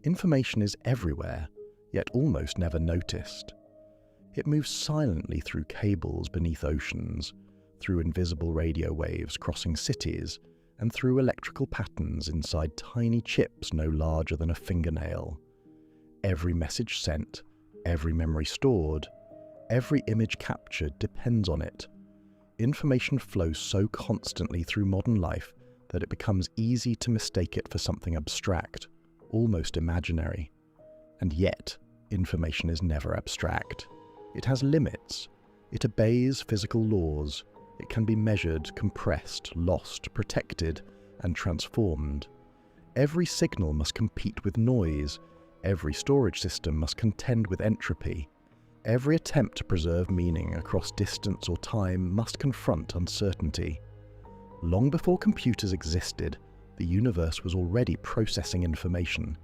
Information is everywhere, yet almost never noticed. It moves silently through cables beneath oceans, through invisible radio waves crossing cities, and through electrical patterns inside tiny chips no larger than a fingernail. Every message sent, every memory stored, every image captured depends on it. Information flows so constantly through modern life that it becomes easy to mistake it for something abstract, almost imaginary. And yet, information is never abstract. It has limits. It obeys physical laws. It can be measured, compressed, lost, protected, and transformed. Every signal must compete with noise. Every storage system must contend with entropy. Every attempt to preserve meaning across distance or time must confront uncertainty. Long before computers existed, the universe was already processing information.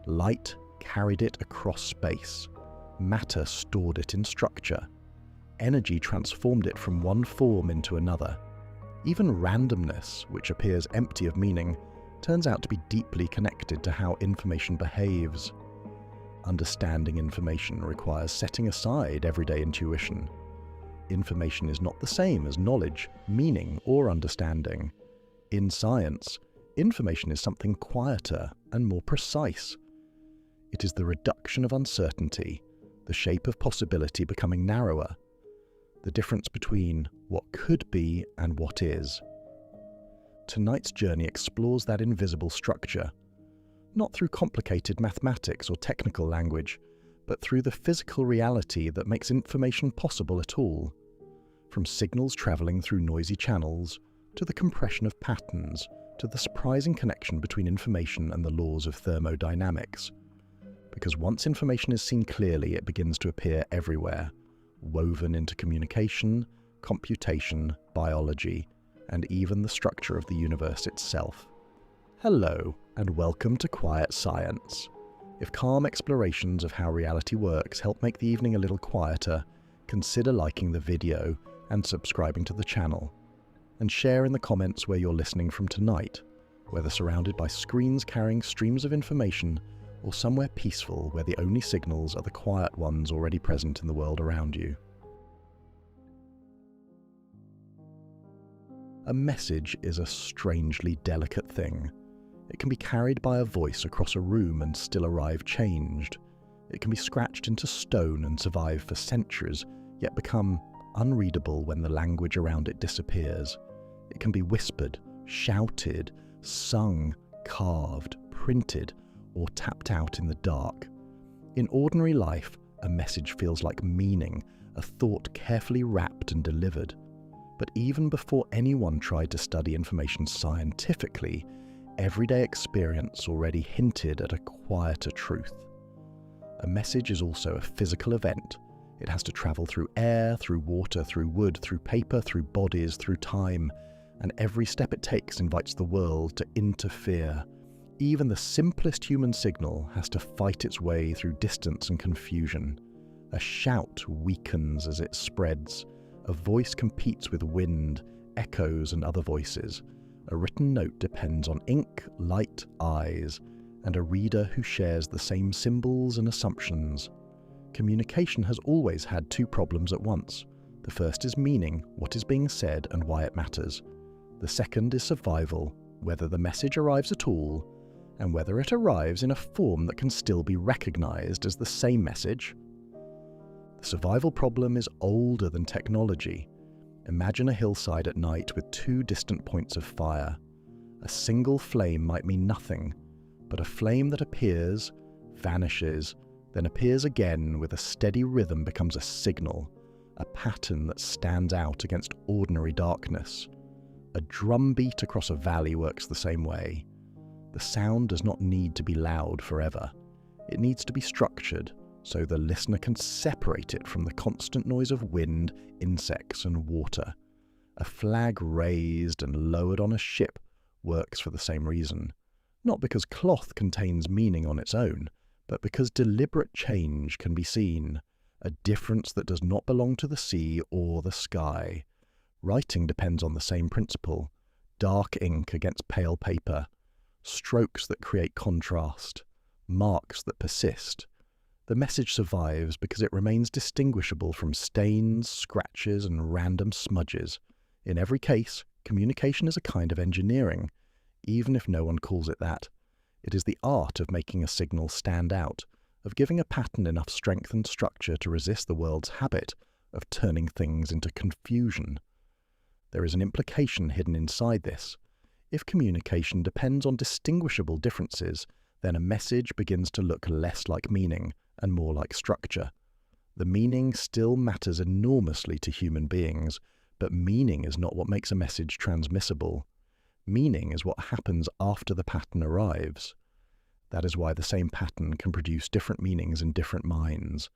Light carried it across space. Matter stored it in structure. Energy transformed it from one form into another. Even randomness, which appears empty of meaning, turns out to be deeply connected to how information behaves. Understanding information requires setting aside everyday intuition. Information is not the same as knowledge, meaning, or understanding. In science, information is something quieter and more precise. It is the reduction of uncertainty, the shape of possibility becoming narrower, the difference between what could be and what is. Tonight's journey explores that invisible structure, not through complicated mathematics or technical language, but through the physical reality that makes information possible at all. From signals traveling through noisy channels, to the compression of patterns, to the surprising connection between information and the laws of thermodynamics. Because once information is seen clearly, it begins to appear everywhere, woven into communication, computation, biology, and even the structure of the universe itself. Hello, and welcome to Quiet Science. If calm explorations of how reality works help make the evening a little quieter, consider liking the video and subscribing to the channel. And share in the comments where you're listening from tonight, whether surrounded by screens carrying streams of information or somewhere peaceful where the only signals are the quiet ones already present in the world around you. A message is a strangely delicate thing. It can be carried by a voice across a room and still arrive changed. It can be scratched into stone and survive for centuries, yet become unreadable when the language around it disappears. It can be whispered, shouted, sung, carved, printed, or tapped out in the dark. In ordinary life, a message feels like meaning, a thought carefully wrapped and delivered. But even before anyone tried to study information scientifically, everyday experience already hinted at a quieter truth. A message is also a physical event. It has to travel through air, through water, through wood, through paper, through bodies, through time, and every step it takes invites the world to interfere. Even the simplest human signal has to fight its way through distance and confusion. A shout weakens as it spreads. A voice competes with wind, echoes, and other voices. A written note depends on ink, light, eyes, and a reader who shares the same symbols and assumptions. Communication has always had two problems at once. The first is meaning, what is being said and why it matters. The second is survival, whether the message arrives at all, and whether it arrives in a form that can still be recognized as the same message. The survival problem is older than technology. Imagine a hillside at night with two distant points of fire. A single flame might mean nothing, but a flame that appears, vanishes, then appears again with a steady rhythm becomes a signal, a pattern that stands out against ordinary darkness. A drum beat across a valley works the same way. The sound does not need to be loud forever. It needs to be structured, so the listener can separate it from the constant noise of wind, insects, and water. A flag raised and lowered on a ship works for the same reason, not because cloth contains meaning on its own, but because deliberate change can be seen, a difference that does not belong to the sea or the sky. Writing depends on the same principle: dark ink against pale paper, strokes that create contrast, marks that persist. The message survives because it remains distinguishable from stains, scratches, and random smudges. In every case, communication is a kind of engineering, even if no one calls it that. It is the art of making a signal stand out, of giving a pattern enough strength and structure to resist the world's habit of turning things into confusion. There is an implication hidden inside this. If communication depends on distinguishable differences, then a message begins to look less like meaning and more like structure. The meaning still matters enormously to human beings, but meaning is not what makes a message transmissible. Meaning is what happens after the pattern arrives. That is why the same pattern can produce different meanings in different minds.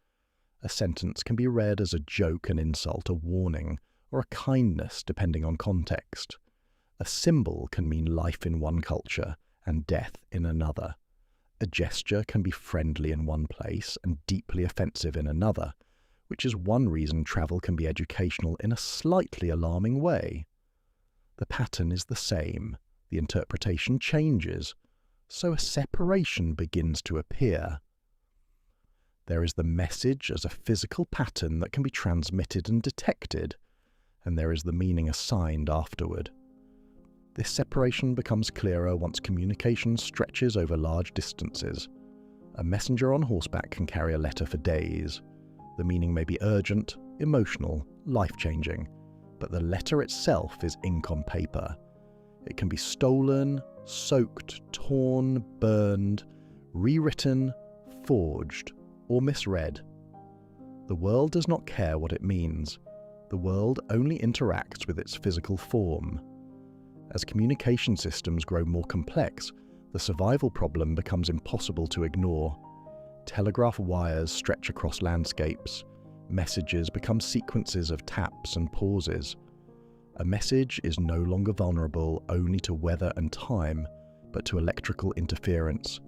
A sentence can be read as a joke, an insult, a warning, or a kindness depending on context. A symbol can mean life in one culture and death in another. A gesture can be friendly in one place and deeply offensive in another, which is one reason travel can be educational in a slightly alarming way. The pattern is the same, the interpretation changes, so a separation begins to appear. There is the message as a physical pattern that can be transmitted and detected, and there is the meaning assigned afterward. This separation becomes clearer once communication stretches over large distances. A messenger on horseback can carry a letter for days. The meaning may be urgent, emotional, life-changing, but the letter itself is ink on paper. It can be stolen, soaked, torn, burned, rewritten, forged, or misread. The world does not care what it means. The world only interacts with its physical form. As communication systems grow more complex, the survival problem becomes impossible to ignore. Telegraph wires stretch across landscapes. Messages become sequences of taps and pauses. A message is no longer vulnerable only to weather and time, but to electrical interference,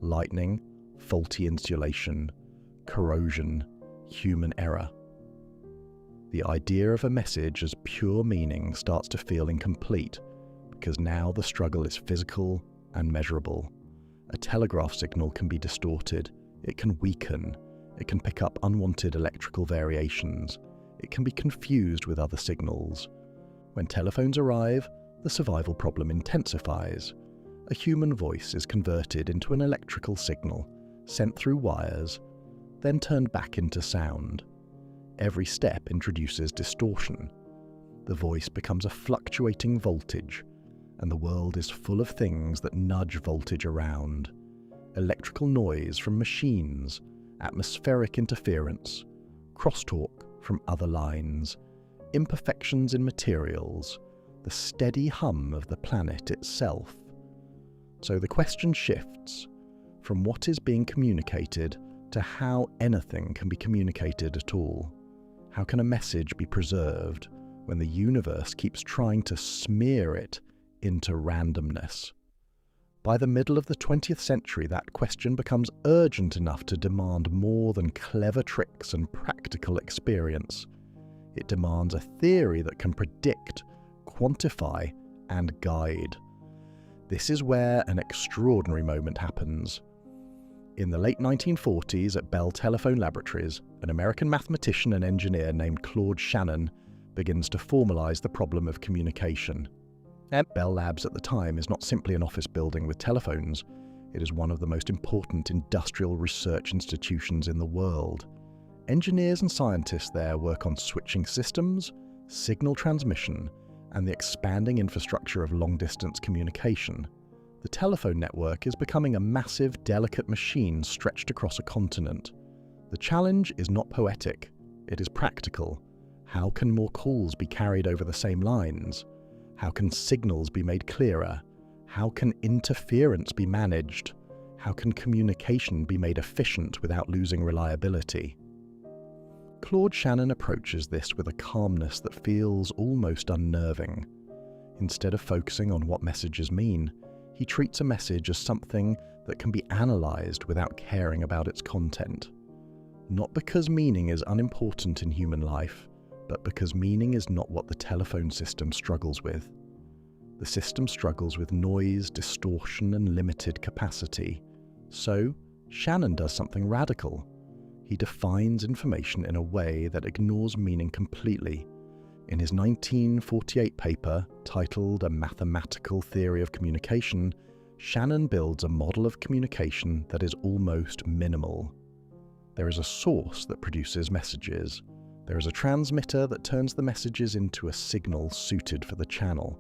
lightning, faulty insulation, corrosion, human error. The idea of a message as pure meaning starts to feel incomplete, because now the struggle is physical and measurable. A telegraph signal can be distorted, it can weaken, it can pick up unwanted electrical variations, it can be confused with other signals. When telephones arrive, the survival problem intensifies. A human voice is converted into an electrical signal, sent through wires, then turned back into sound. Every step introduces distortion. The voice becomes a fluctuating voltage, and the world is full of things that nudge voltage around. Electrical noise from machines, atmospheric interference, crosstalk from other lines, imperfections in materials, the steady hum of the planet itself. So the question shifts from what is being communicated to how anything can be communicated at all. How can a message be preserved when the universe keeps trying to smear it into randomness? By the middle of the 20th century, that question becomes urgent enough to demand more than clever tricks and practical experience. It demands a theory that can predict, quantify, and guide. This is where an extraordinary moment happens. In the late 1940s at Bell Telephone Laboratories, an American mathematician and engineer named Claude Shannon begins to formalize the problem of communication. Bell Labs at the time is not simply an office building with telephones. It is one of the most important industrial research institutions in the world. Engineers and scientists there work on switching systems, signal transmission, and the expanding infrastructure of long-distance communication. The telephone network is becoming a massive, delicate machine stretched across a continent. The challenge is not poetic, it is practical. How can more calls be carried over the same lines? How can signals be made clearer? How can interference be managed? How can communication be made efficient without losing reliability? Claude Shannon approaches this with a calmness that feels almost unnerving. Instead of focusing on what messages mean, he treats a message as something that can be analysed without caring about its content. Not because meaning is unimportant in human life, but because meaning is not what the telephone system struggles with. The system struggles with noise, distortion, and limited capacity. So, Shannon does something radical. He defines information in a way that ignores meaning completely. In his 1948 paper, titled A Mathematical Theory of Communication, Shannon builds a model of communication that is almost minimal. There is a source that produces messages. There is a transmitter that turns the messages into a signal suited for the channel.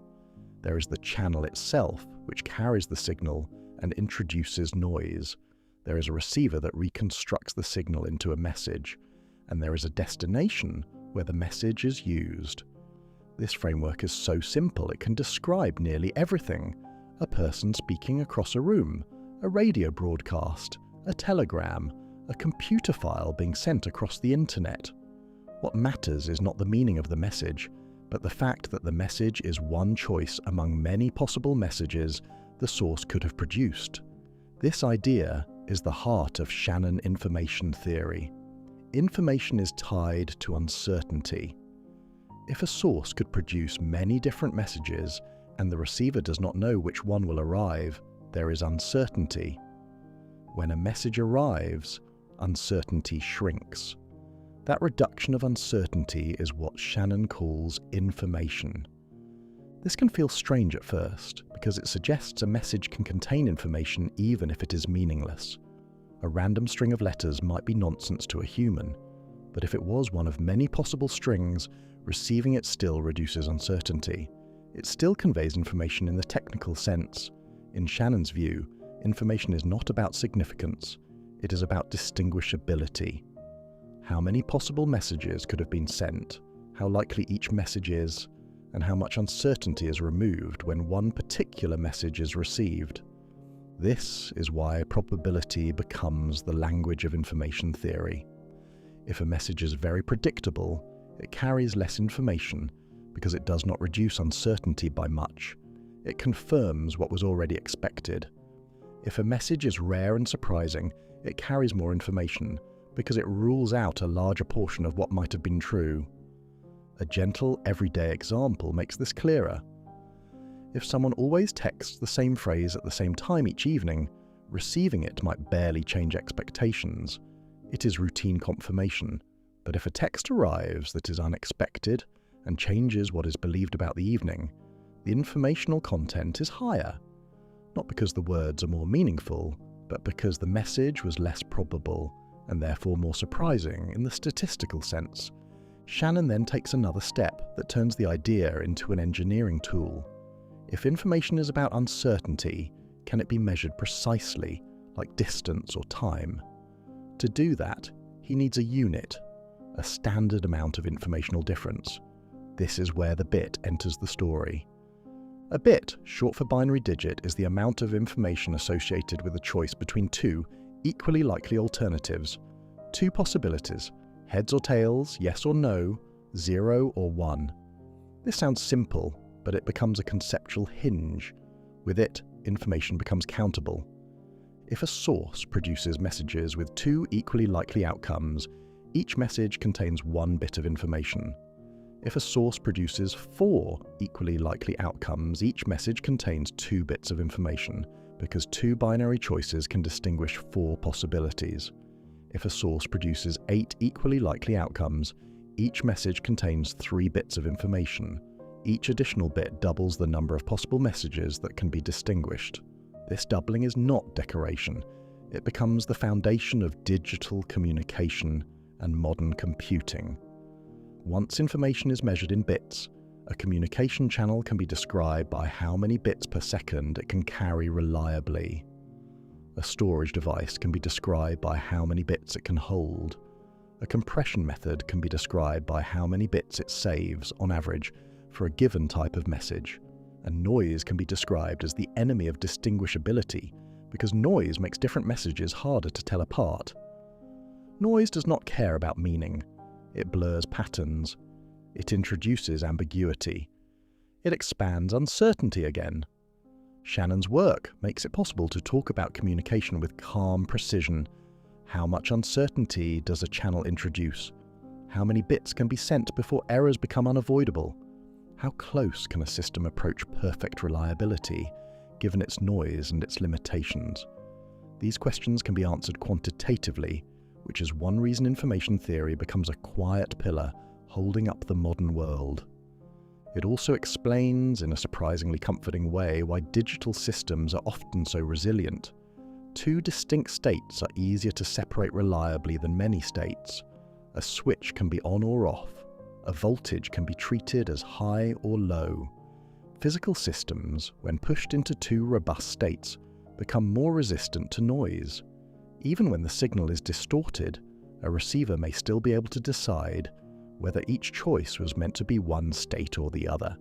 There is the channel itself, which carries the signal and introduces noise. There is a receiver that reconstructs the signal into a message. And there is a destination where the message is used. This framework is so simple it can describe nearly everything. A person speaking across a room, a radio broadcast, a telegram, a computer file being sent across the internet. What matters is not the meaning of the message, but the fact that the message is one choice among many possible messages the source could have produced. This idea is the heart of Shannon information theory. Information is tied to uncertainty. If a source could produce many different messages and the receiver does not know which one will arrive, there is uncertainty. When a message arrives, uncertainty shrinks. That reduction of uncertainty is what Shannon calls information. This can feel strange at first, because it suggests a message can contain information even if it is meaningless. A random string of letters might be nonsense to a human, but if it was one of many possible strings, receiving it still reduces uncertainty. It still conveys information in the technical sense. In Shannon's view, information is not about significance, it is about distinguishability. How many possible messages could have been sent, how likely each message is, and how much uncertainty is removed when one particular message is received. This is why probability becomes the language of information theory. If a message is very predictable, it carries less information because it does not reduce uncertainty by much. It confirms what was already expected. If a message is rare and surprising, it carries more information because it rules out a larger portion of what might have been true. A gentle, everyday example makes this clearer. If someone always texts the same phrase at the same time each evening, receiving it might barely change expectations. It is routine confirmation. But if a text arrives that is unexpected and changes what is believed about the evening, the informational content is higher. Not because the words are more meaningful, but because the message was less probable and therefore more surprising in the statistical sense. Shannon then takes another step that turns the idea into an engineering tool. If information is about uncertainty, can it be measured precisely, like distance or time? To do that, he needs a unit, a standard amount of informational difference. This is where the bit enters the story. A bit, short for binary digit, is the amount of information associated with a choice between two equally likely alternatives. Two possibilities, heads or tails, yes or no, 0 or 1. This sounds simple, but it becomes a conceptual hinge. With it, information becomes countable. If a source produces messages with two equally likely outcomes, each message contains one bit of information. If a source produces 4 equally likely outcomes, each message contains 2 bits of information, because 2 binary choices can distinguish 4 possibilities. If a source produces 8 equally likely outcomes, each message contains 3 bits of information. Each additional bit doubles the number of possible messages that can be distinguished. This doubling is not decoration. It becomes the foundation of digital communication and modern computing. Once information is measured in bits, a communication channel can be described by how many bits per second it can carry reliably. A storage device can be described by how many bits it can hold. A compression method can be described by how many bits it saves, on average, for a given type of message. And noise can be described as the enemy of distinguishability, because noise makes different messages harder to tell apart. Noise does not care about meaning. It blurs patterns. It introduces ambiguity. It expands uncertainty again. Shannon's work makes it possible to talk about communication with calm precision. How much uncertainty does a channel introduce? How many bits can be sent before errors become unavoidable? How close can a system approach perfect reliability, given its noise and its limitations? These questions can be answered quantitatively, which is one reason information theory becomes a quiet pillar holding up the modern world. It also explains, in a surprisingly comforting way, why digital systems are often so resilient. Two distinct states are easier to separate reliably than many states. A switch can be on or off. A voltage can be treated as high or low. Physical systems, when pushed into two robust states, become more resistant to noise. Even when the signal is distorted, a receiver may still be able to decide whether each choice was meant to be one state or the other.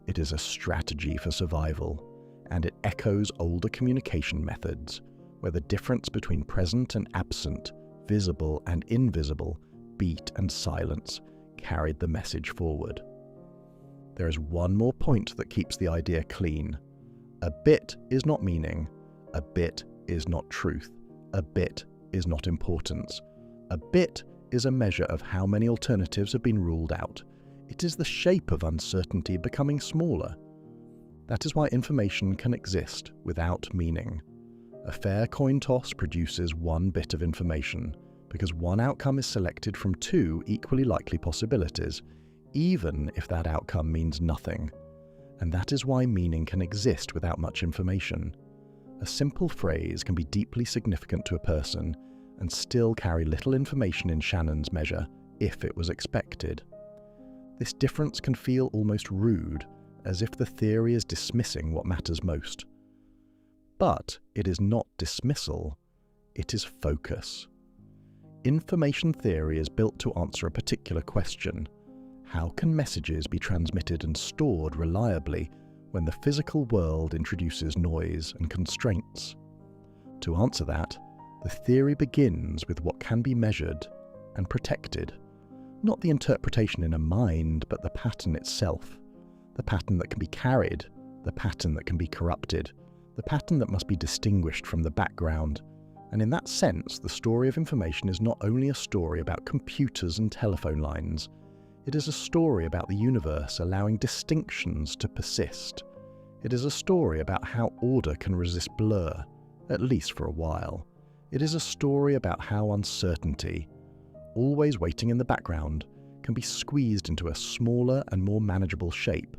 It is a strategy for survival, and it echoes older communication methods, where the difference between present and absent, visible and invisible, beat and silence carried the message forward. There is one more point that keeps the idea clean. A bit is not meaning. A bit is not truth. A bit is not importance. A bit is a measure of how many alternatives have been ruled out. It is the shape of uncertainty becoming smaller. That is why information can exist without meaning. A fair coin toss produces one bit of information, because one outcome is selected from two equally likely possibilities, even if that outcome means nothing. And that is why meaning can exist without much information. A simple phrase can be deeply significant to a person and still carry little information in Shannon's measure, if it was expected. This difference can feel almost rude, as if the theory is dismissing what matters most. But it is not dismissal, it is focus. Information theory is built to answer a particular question. How can messages be transmitted and stored reliably when the physical world introduces noise and constraints? To answer that, the theory begins with what can be measured and protected. Not the interpretation in a mind, but the pattern itself. The pattern that can be carried, the pattern that can be corrupted, the pattern that must be distinguished from the background. And in that sense, the story of information is not only a story about computers and telephone lines. It is a story about the universe allowing distinctions to persist. It is a story about how order can resist blur, at least for a while. It is a story about how uncertainty, always waiting in the background, can be squeezed into a smaller and more manageable shape.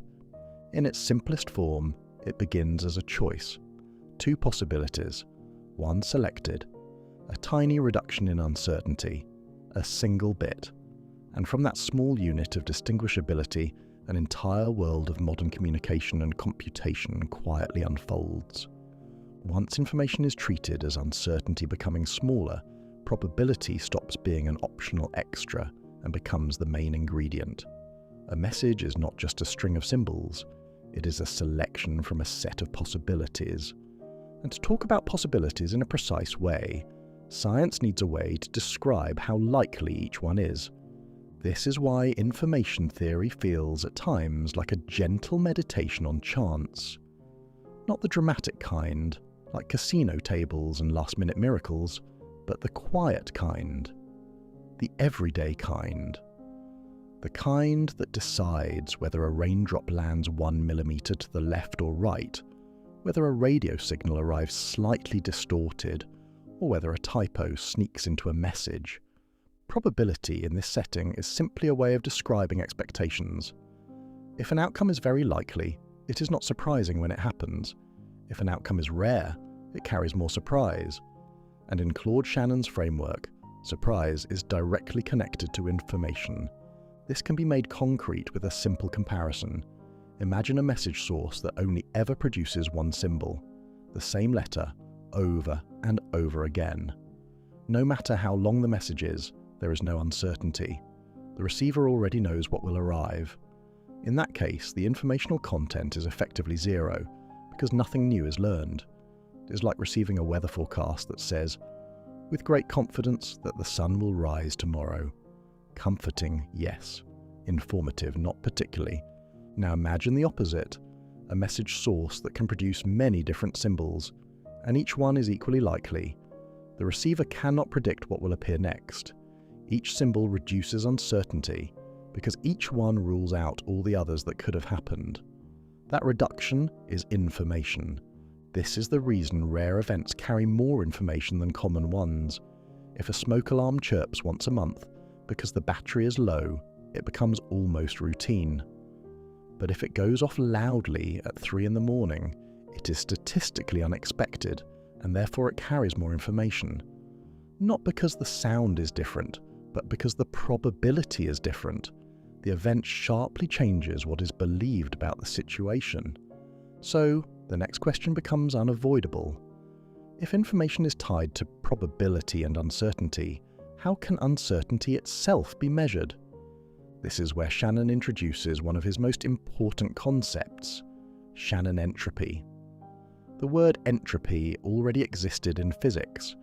In its simplest form, it begins as a choice. Two possibilities, one selected, a tiny reduction in uncertainty, a single bit. And from that small unit of distinguishability, an entire world of modern communication and computation quietly unfolds. Once information is treated as uncertainty becoming smaller, probability stops being an optional extra and becomes the main ingredient. A message is not just a string of symbols, it is a selection from a set of possibilities. And to talk about possibilities in a precise way, science needs a way to describe how likely each one is. This is why information theory feels at times like a gentle meditation on chance. Not the dramatic kind, like casino tables and last-minute miracles, but the quiet kind, the everyday kind. The kind that decides whether a raindrop lands 1 millimeter to the left or right, whether a radio signal arrives slightly distorted, or whether a typo sneaks into a message. Probability in this setting is simply a way of describing expectations. If an outcome is very likely, it is not surprising when it happens. If an outcome is rare, it carries more surprise. And in Claude Shannon's framework, surprise is directly connected to information. This can be made concrete with a simple comparison. Imagine a message source that only ever produces one symbol, the same letter, over and over again. No matter how long the message is, there is no uncertainty. The receiver already knows what will arrive. In that case, the informational content is effectively zero, because nothing new is learned. It is like receiving a weather forecast that says, with great confidence that the sun will rise tomorrow. Comforting, yes. Informative, not particularly. Now imagine the opposite, a message source that can produce many different symbols, and each one is equally likely. The receiver cannot predict what will appear next. Each symbol reduces uncertainty, because each one rules out all the others that could have happened. That reduction is information. This is the reason rare events carry more information than common ones. If a smoke alarm chirps once a month because the battery is low, it becomes almost routine. But if it goes off loudly at 3 in the morning, it is statistically unexpected, and therefore it carries more information. Not because the sound is different, but because the probability is different. The event sharply changes what is believed about the situation. So, the next question becomes unavoidable. If information is tied to probability and uncertainty, how can uncertainty itself be measured? This is where Shannon introduces one of his most important concepts, Shannon entropy. The word entropy already existed in physics,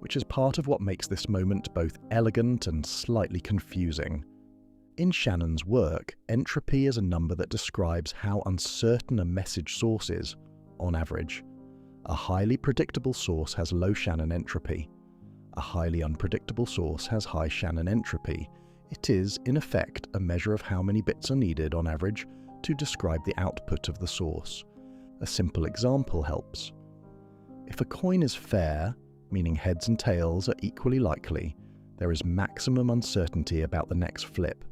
which is part of what makes this moment both elegant and slightly confusing. In Shannon's work, entropy is a number that describes how uncertain a message source is, on average. A highly predictable source has low Shannon entropy. A highly unpredictable source has high Shannon entropy. It is, in effect, a measure of how many bits are needed, on average, to describe the output of the source. A simple example helps. If a coin is fair, meaning heads and tails are equally likely, there is maximum uncertainty about the next flip.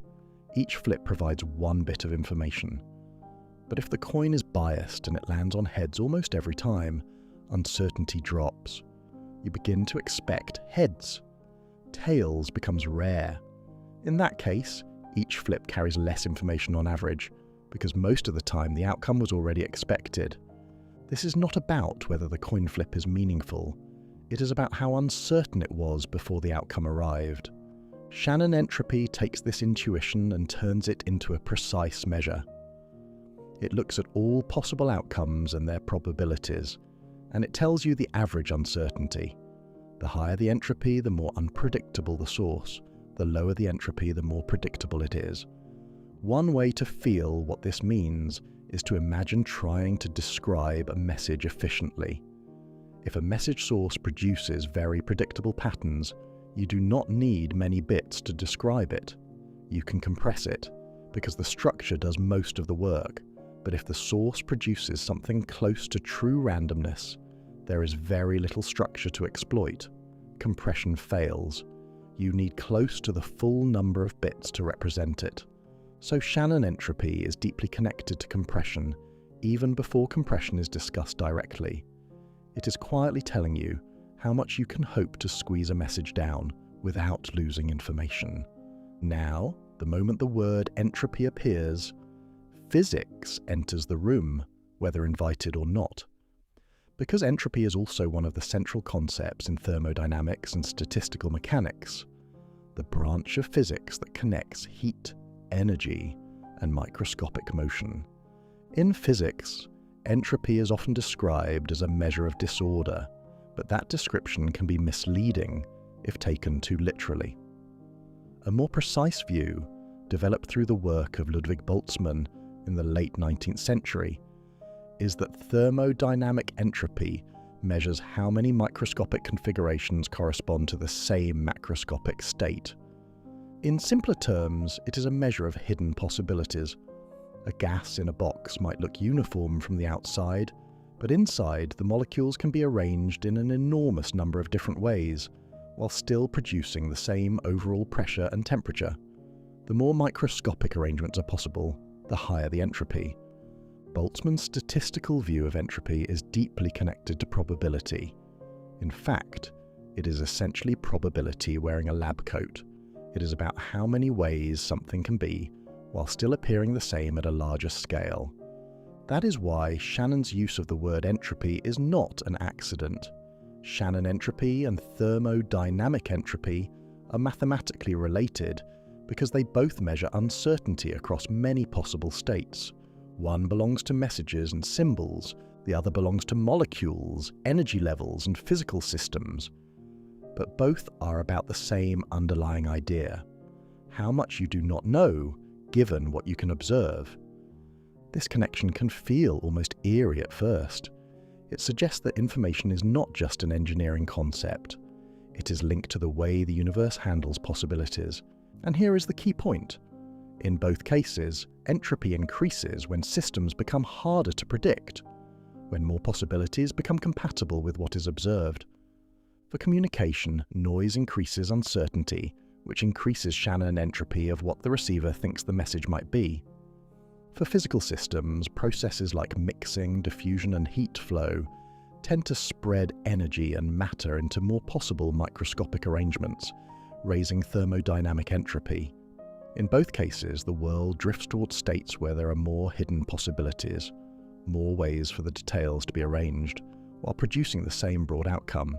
Each flip provides 1 bit of information. But if the coin is biased and it lands on heads almost every time, uncertainty drops. You begin to expect heads. Tails becomes rare. In that case, each flip carries less information on average, because most of the time the outcome was already expected. This is not about whether the coin flip is meaningful. It is about how uncertain it was before the outcome arrived. Shannon entropy takes this intuition and turns it into a precise measure. It looks at all possible outcomes and their probabilities, and it tells you the average uncertainty. The higher the entropy, the more unpredictable the source. The lower the entropy, the more predictable it is. One way to feel what this means is to imagine trying to describe a message efficiently. If a message source produces very predictable patterns, you do not need many bits to describe it. You can compress it, because the structure does most of the work. But if the source produces something close to true randomness, there is very little structure to exploit. Compression fails. You need close to the full number of bits to represent it. So Shannon entropy is deeply connected to compression, even before compression is discussed directly. It is quietly telling you how much you can hope to squeeze a message down without losing information. Now, the moment the word entropy appears, physics enters the room, whether invited or not. Because entropy is also one of the central concepts in thermodynamics and statistical mechanics, the branch of physics that connects heat, energy, and microscopic motion. In physics, entropy is often described as a measure of disorder, but that description can be misleading if taken too literally. A more precise view, developed through the work of Ludwig Boltzmann in the late 19th century, is that thermodynamic entropy measures how many microscopic configurations correspond to the same macroscopic state. In simpler terms, it is a measure of hidden possibilities. A gas in a box might look uniform from the outside, but inside the molecules can be arranged in an enormous number of different ways, while still producing the same overall pressure and temperature. The more microscopic arrangements are possible, the higher the entropy. Boltzmann's statistical view of entropy is deeply connected to probability. In fact, it is essentially probability wearing a lab coat. It is about how many ways something can be, while still appearing the same at a larger scale. That is why Shannon's use of the word entropy is not an accident. Shannon entropy and thermodynamic entropy are mathematically related because they both measure uncertainty across many possible states. One belongs to messages and symbols, the other belongs to molecules, energy levels, and physical systems. But both are about the same underlying idea: how much you do not know, given what you can observe. This connection can feel almost eerie at first. It suggests that information is not just an engineering concept. It is linked to the way the universe handles possibilities. And here is the key point. In both cases, entropy increases when systems become harder to predict. when more possibilities become compatible with what is observed. For communication, noise increases uncertainty, which increases Shannon entropy of what the receiver thinks the message might be. For physical systems, processes like mixing, diffusion, and heat flow tend to spread energy and matter into more possible microscopic arrangements, raising thermodynamic entropy. In both cases, the world drifts towards states where there are more hidden possibilities, more ways for the details to be arranged, while producing the same broad outcome.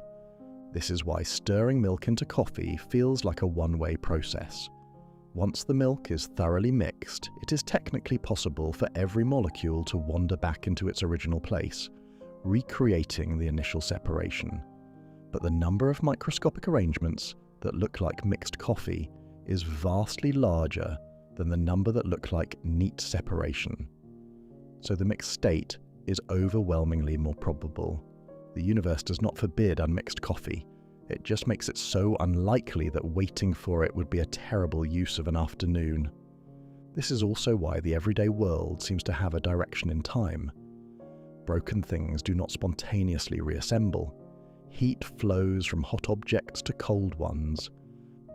This is why stirring milk into coffee feels like a one-way process. Once the milk is thoroughly mixed, it is technically possible for every molecule to wander back into its original place, recreating the initial separation. But the number of microscopic arrangements that look like mixed coffee is vastly larger than the number that look like neat separation. So the mixed state is overwhelmingly more probable. The universe does not forbid unmixed coffee. It just makes it so unlikely that waiting for it would be a terrible use of an afternoon. This is also why the everyday world seems to have a direction in time. Broken things do not spontaneously reassemble. Heat flows from hot objects to cold ones.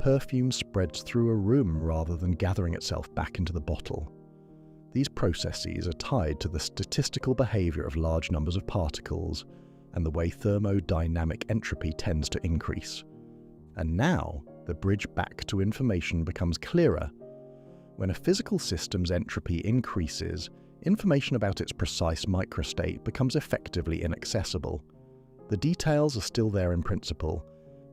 Perfume spreads through a room rather than gathering itself back into the bottle. These processes are tied to the statistical behavior of large numbers of particles and the way thermodynamic entropy tends to increase. And now, the bridge back to information becomes clearer. When a physical system's entropy increases, information about its precise microstate becomes effectively inaccessible. The details are still there in principle,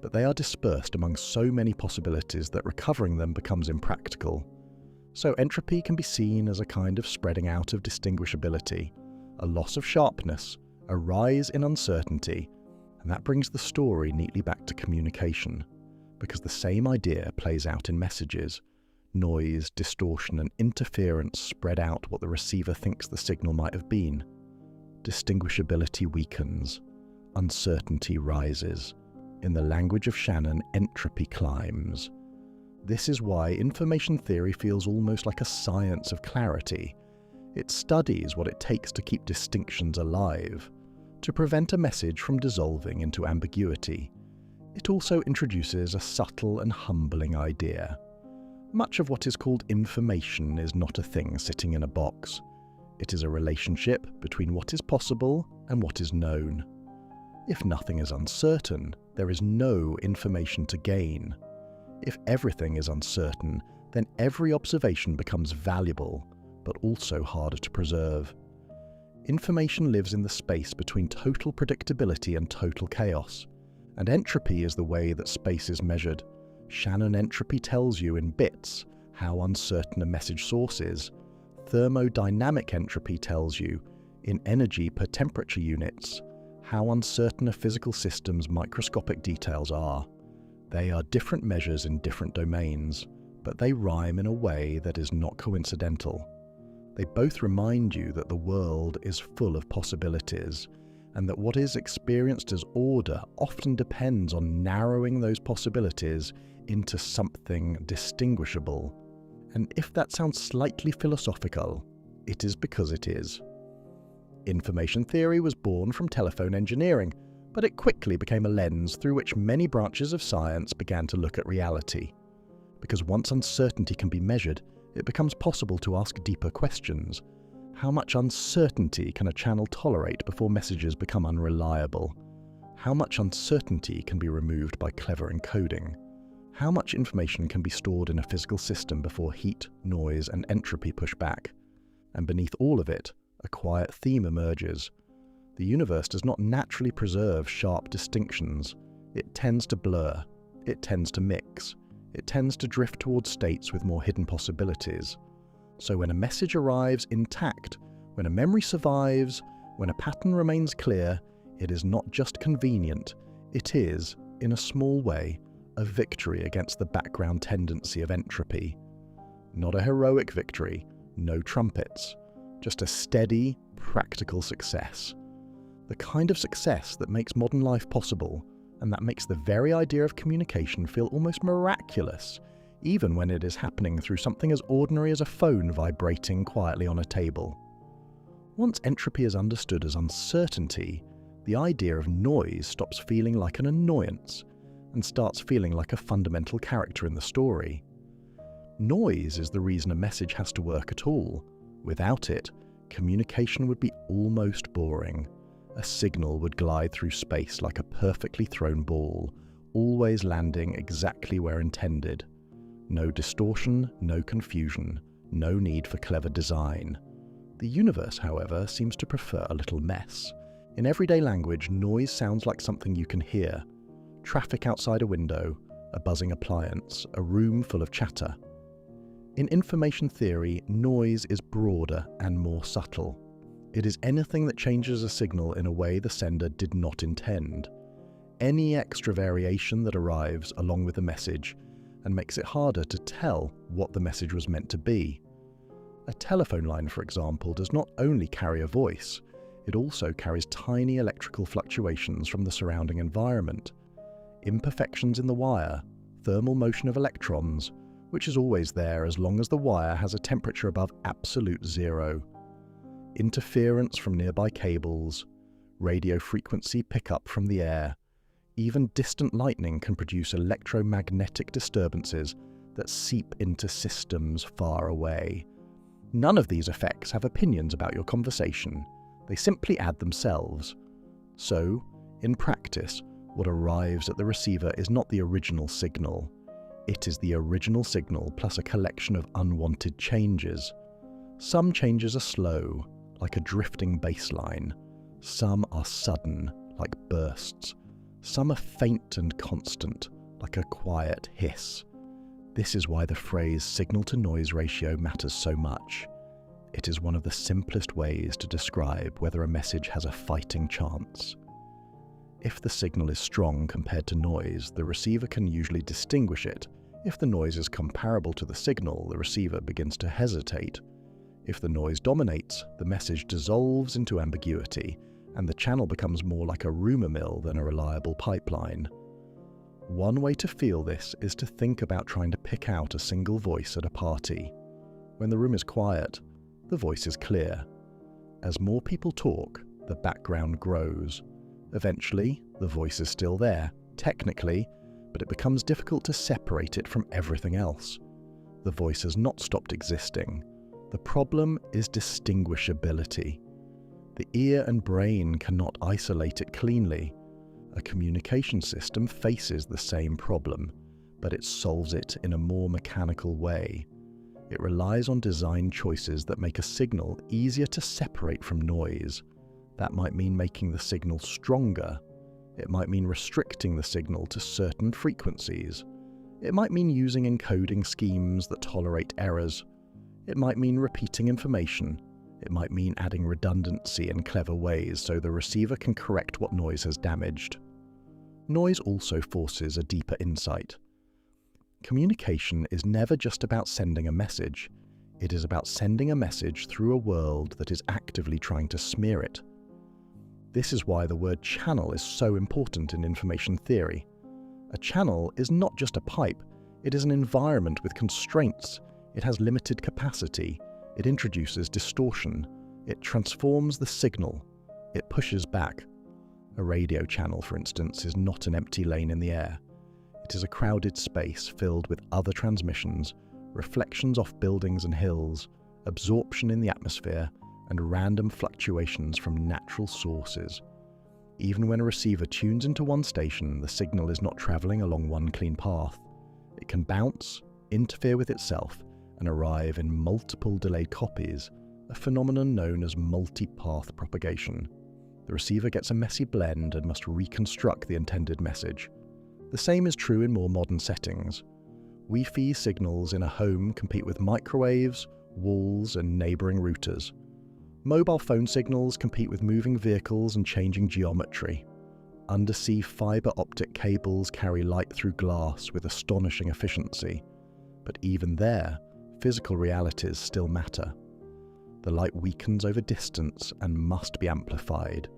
but they are dispersed among so many possibilities that recovering them becomes impractical. So entropy can be seen as a kind of spreading out of distinguishability, a loss of sharpness, a rise in uncertainty, and that brings the story neatly back to communication, because the same idea plays out in messages. Noise, distortion, and interference spread out what the receiver thinks the signal might have been. Distinguishability weakens. Uncertainty rises. In the language of Shannon, entropy climbs. This is why information theory feels almost like a science of clarity. It studies what it takes to keep distinctions alive, to prevent a message from dissolving into ambiguity. It also introduces a subtle and humbling idea. Much of what is called information is not a thing sitting in a box. It is a relationship between what is possible and what is known. If nothing is uncertain, there is no information to gain. If everything is uncertain, then every observation becomes valuable, but also harder to preserve. Information lives in the space between total predictability and total chaos, and entropy is the way that space is measured. Shannon entropy tells you in bits how uncertain a message source is. Thermodynamic entropy tells you, in energy per temperature units, how uncertain a physical system's microscopic details are. They are different measures in different domains, but they rhyme in a way that is not coincidental. They both remind you that the world is full of possibilities, and that what is experienced as order often depends on narrowing those possibilities into something distinguishable. And if that sounds slightly philosophical, it is because it is. Information theory was born from telephone engineering, but it quickly became a lens through which many branches of science began to look at reality. Because once uncertainty can be measured, it becomes possible to ask deeper questions. How much uncertainty can a channel tolerate before messages become unreliable? How much uncertainty can be removed by clever encoding? How much information can be stored in a physical system before heat, noise, and entropy push back? And beneath all of it, a quiet theme emerges. The universe does not naturally preserve sharp distinctions. It tends to blur. It tends to mix. It tends to drift towards states with more hidden possibilities. So when a message arrives intact, when a memory survives, when a pattern remains clear, it is not just convenient. It is, in a small way, a victory against the background tendency of entropy. Not a heroic victory, no trumpets, just a steady, practical success. The kind of success that makes modern life possible, and that makes the very idea of communication feel almost miraculous, even when it is happening through something as ordinary as a phone vibrating quietly on a table. Once entropy is understood as uncertainty, the idea of noise stops feeling like an annoyance and starts feeling like a fundamental character in the story. Noise is the reason a message has to work at all. Without it, communication would be almost boring. A signal would glide through space like a perfectly thrown ball, always landing exactly where intended. No distortion, no confusion, no need for clever design. The universe, however, seems to prefer a little mess. In everyday language, noise sounds like something you can hear. Traffic outside a window, a buzzing appliance, a room full of chatter. In information theory, noise is broader and more subtle. It is anything that changes a signal in a way the sender did not intend. Any extra variation that arrives along with the message and makes it harder to tell what the message was meant to be. A telephone line, for example, does not only carry a voice, it also carries tiny electrical fluctuations from the surrounding environment. Imperfections in the wire, thermal motion of electrons, which is always there as long as the wire has a temperature above absolute zero. Interference from nearby cables, radio frequency pickup from the air. Even distant lightning can produce electromagnetic disturbances that seep into systems far away. None of these effects have opinions about your conversation. They simply add themselves. So, in practice, what arrives at the receiver is not the original signal. It is the original signal plus a collection of unwanted changes. Some changes are slow, like a drifting bass line. Some are sudden, like bursts. Some are faint and constant, like a quiet hiss. This is why the phrase signal-to-noise ratio matters so much. It is one of the simplest ways to describe whether a message has a fighting chance. If the signal is strong compared to noise, the receiver can usually distinguish it. If the noise is comparable to the signal, the receiver begins to hesitate. If the noise dominates, the message dissolves into ambiguity, and the channel becomes more like a rumor mill than a reliable pipeline. One way to feel this is to think about trying to pick out a single voice at a party. When the room is quiet, the voice is clear. As more people talk, the background grows. Eventually, the voice is still there, technically, but it becomes difficult to separate it from everything else. The voice has not stopped existing. The problem is distinguishability. The ear and brain cannot isolate it cleanly. A communication system faces the same problem, but it solves it in a more mechanical way. It relies on design choices that make a signal easier to separate from noise. That might mean making the signal stronger. It might mean restricting the signal to certain frequencies. It might mean using encoding schemes that tolerate errors. It might mean repeating information. It might mean adding redundancy in clever ways so the receiver can correct what noise has damaged. Noise also forces a deeper insight. Communication is never just about sending a message. It is about sending a message through a world that is actively trying to smear it. This is why the word channel is so important in information theory. A channel is not just a pipe, it is an environment with constraints. It has limited capacity. It introduces distortion. It transforms the signal. It pushes back. A radio channel, for instance, is not an empty lane in the air. It is a crowded space filled with other transmissions, reflections off buildings and hills, absorption in the atmosphere, and random fluctuations from natural sources. Even when a receiver tunes into one station, the signal is not traveling along one clean path. It can bounce, interfere with itself, and arrive in multiple delayed copies, a phenomenon known as multi-path propagation. The receiver gets a messy blend and must reconstruct the intended message. The same is true in more modern settings. Wi-Fi signals in a home compete with microwaves, walls, and neighbouring routers. Mobile phone signals compete with moving vehicles and changing geometry. Undersea fibre optic cables carry light through glass with astonishing efficiency. But even there, physical realities still matter. The light weakens over distance and must be amplified.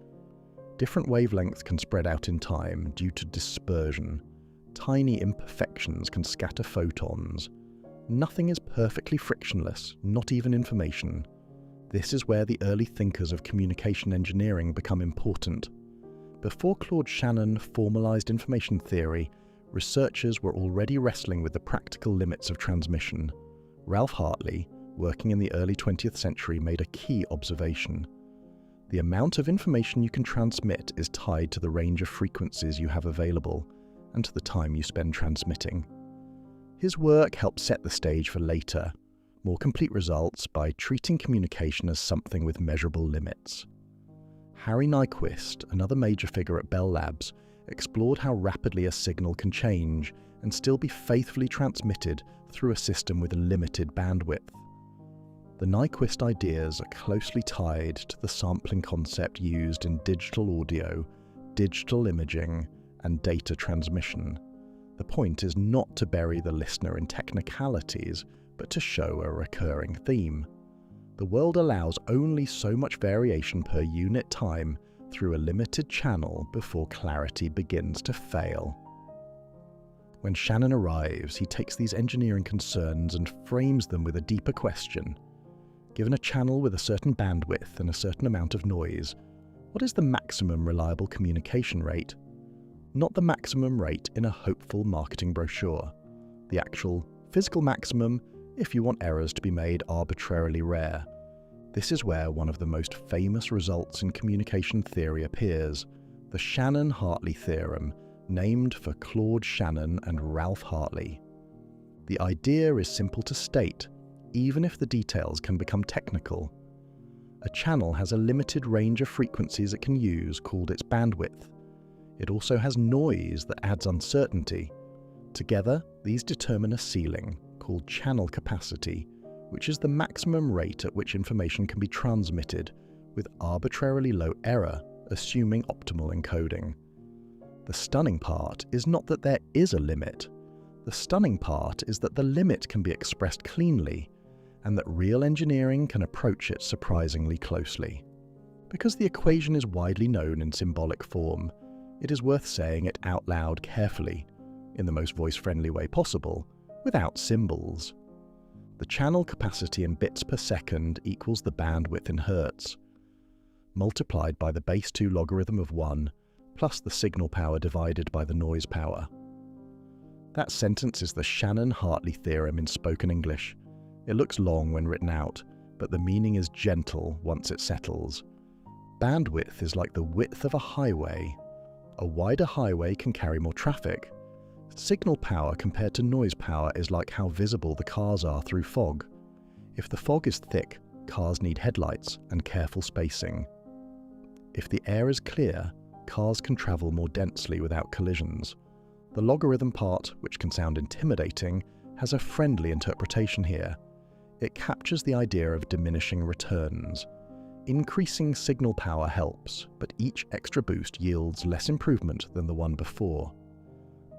Different wavelengths can spread out in time due to dispersion. Tiny imperfections can scatter photons. Nothing is perfectly frictionless, not even information. This is where the early thinkers of communication engineering become important. Before Claude Shannon formalized information theory, researchers were already wrestling with the practical limits of transmission. Ralph Hartley, working in the early 20th century, made a key observation. The amount of information you can transmit is tied to the range of frequencies you have available and to the time you spend transmitting. His work helped set the stage for later, more complete results by treating communication as something with measurable limits. Harry Nyquist, another major figure at Bell Labs, explored how rapidly a signal can change and still be faithfully transmitted through a system with a limited bandwidth. The Nyquist ideas are closely tied to the sampling concept used in digital audio, digital imaging, and data transmission. The point is not to bury the listener in technicalities, but to show a recurring theme. The world allows only so much variation per unit time through a limited channel before clarity begins to fail. When Shannon arrives, he takes these engineering concerns and frames them with a deeper question. Given a channel with a certain bandwidth and a certain amount of noise, what is the maximum reliable communication rate? Not the maximum rate in a hopeful marketing brochure. The actual physical maximum if you want errors to be made arbitrarily rare. This is where one of the most famous results in communication theory appears, the Shannon-Hartley theorem, named for Claude Shannon and Ralph Hartley. The idea is simple to state, even if the details can become technical. A channel has a limited range of frequencies it can use called its bandwidth. It also has noise that adds uncertainty. Together, these determine a ceiling, called channel capacity, which is the maximum rate at which information can be transmitted, with arbitrarily low error, assuming optimal encoding. The stunning part is not that there is a limit. The stunning part is that the limit can be expressed cleanly, and that real engineering can approach it surprisingly closely. Because the equation is widely known in symbolic form, it is worth saying it out loud carefully, in the most voice-friendly way possible, without symbols. The channel capacity in bits per second equals the bandwidth in hertz, multiplied by the base 2 logarithm of 1, plus the signal power divided by the noise power. That sentence is the Shannon-Hartley theorem in spoken English. It looks long when written out, but the meaning is gentle once it settles. Bandwidth is like the width of a highway. A wider highway can carry more traffic. Signal power compared to noise power is like how visible the cars are through fog. If the fog is thick, cars need headlights and careful spacing. If the air is clear, cars can travel more densely without collisions. The logarithm part, which can sound intimidating, has a friendly interpretation here. It captures the idea of diminishing returns. Increasing signal power helps, but each extra boost yields less improvement than the one before.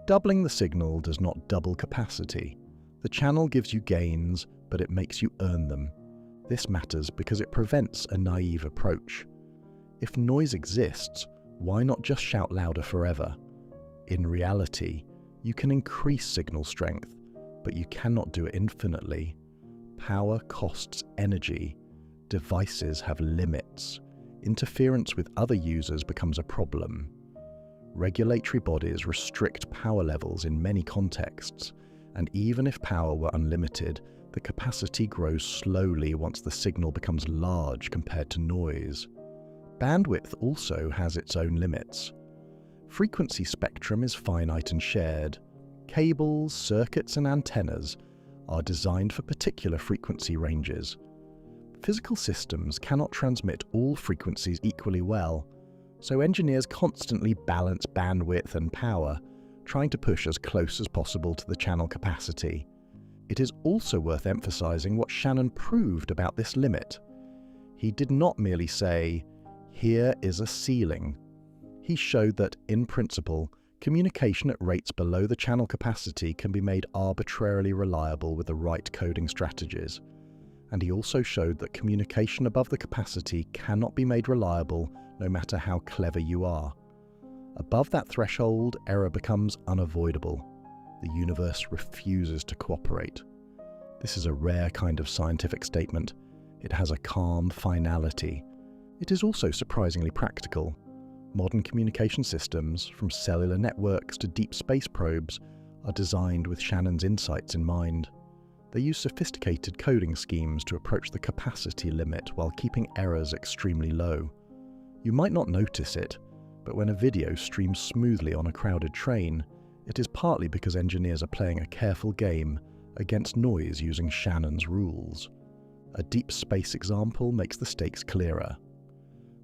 Doubling the signal does not double capacity. The channel gives you gains, but it makes you earn them. This matters because it prevents a naive approach. If noise exists, why not just shout louder forever? In reality, you can increase signal strength, but you cannot do it infinitely. Power costs energy. Devices have limits. Interference with other users becomes a problem. Regulatory bodies restrict power levels in many contexts, and even if power were unlimited, the capacity grows slowly once the signal becomes large compared to noise. Bandwidth also has its own limits. Frequency spectrum is finite and shared. Cables, circuits, and antennas are designed for particular frequency ranges. Physical systems cannot transmit all frequencies equally well, so engineers constantly balance bandwidth and power, trying to push as close as possible to the channel capacity. It is also worth emphasizing what Shannon proved about this limit. He did not merely say, "Here is a ceiling." He showed that, in principle, communication at rates below the channel capacity can be made arbitrarily reliable with the right coding strategies. And he also showed that communication above the capacity cannot be made reliable no matter how clever you are. Above that threshold, error becomes unavoidable. The universe refuses to cooperate. This is a rare kind of scientific statement. It has a calm finality. It is also surprisingly practical. Modern communication systems, from cellular networks to deep space probes, are designed with Shannon's insights in mind. They use sophisticated coding schemes to approach the capacity limit while keeping errors extremely low. You might not notice it, but when a video streams smoothly on a crowded train, it is partly because engineers are playing a careful game against noise using Shannon's rules. A deep space example makes the stakes clearer.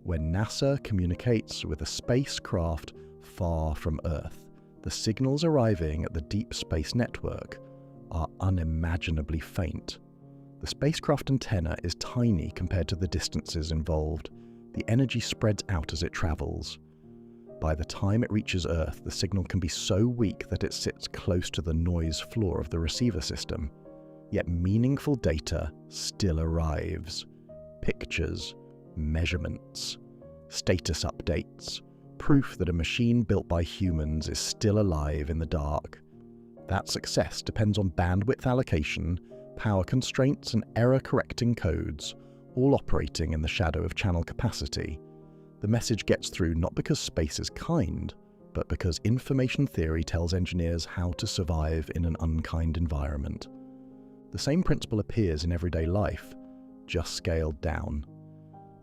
When NASA communicates with a spacecraft far from Earth, the signals arriving at the deep space network are unimaginably faint. The spacecraft antenna is tiny compared to the distances involved. The energy spreads out as it travels. By the time it reaches Earth, the signal can be so weak that it sits close to the noise floor of the receiver system. Yet meaningful data still arrives. Pictures, measurements, status updates, proof that a machine built by humans is still alive in the dark. That success depends on bandwidth allocation, power constraints, and error-correcting codes, all operating in the shadow of channel capacity. The message gets through not because space is kind, but because information theory tells engineers how to survive in an unkind environment. The same principle appears in everyday life, just scaled down.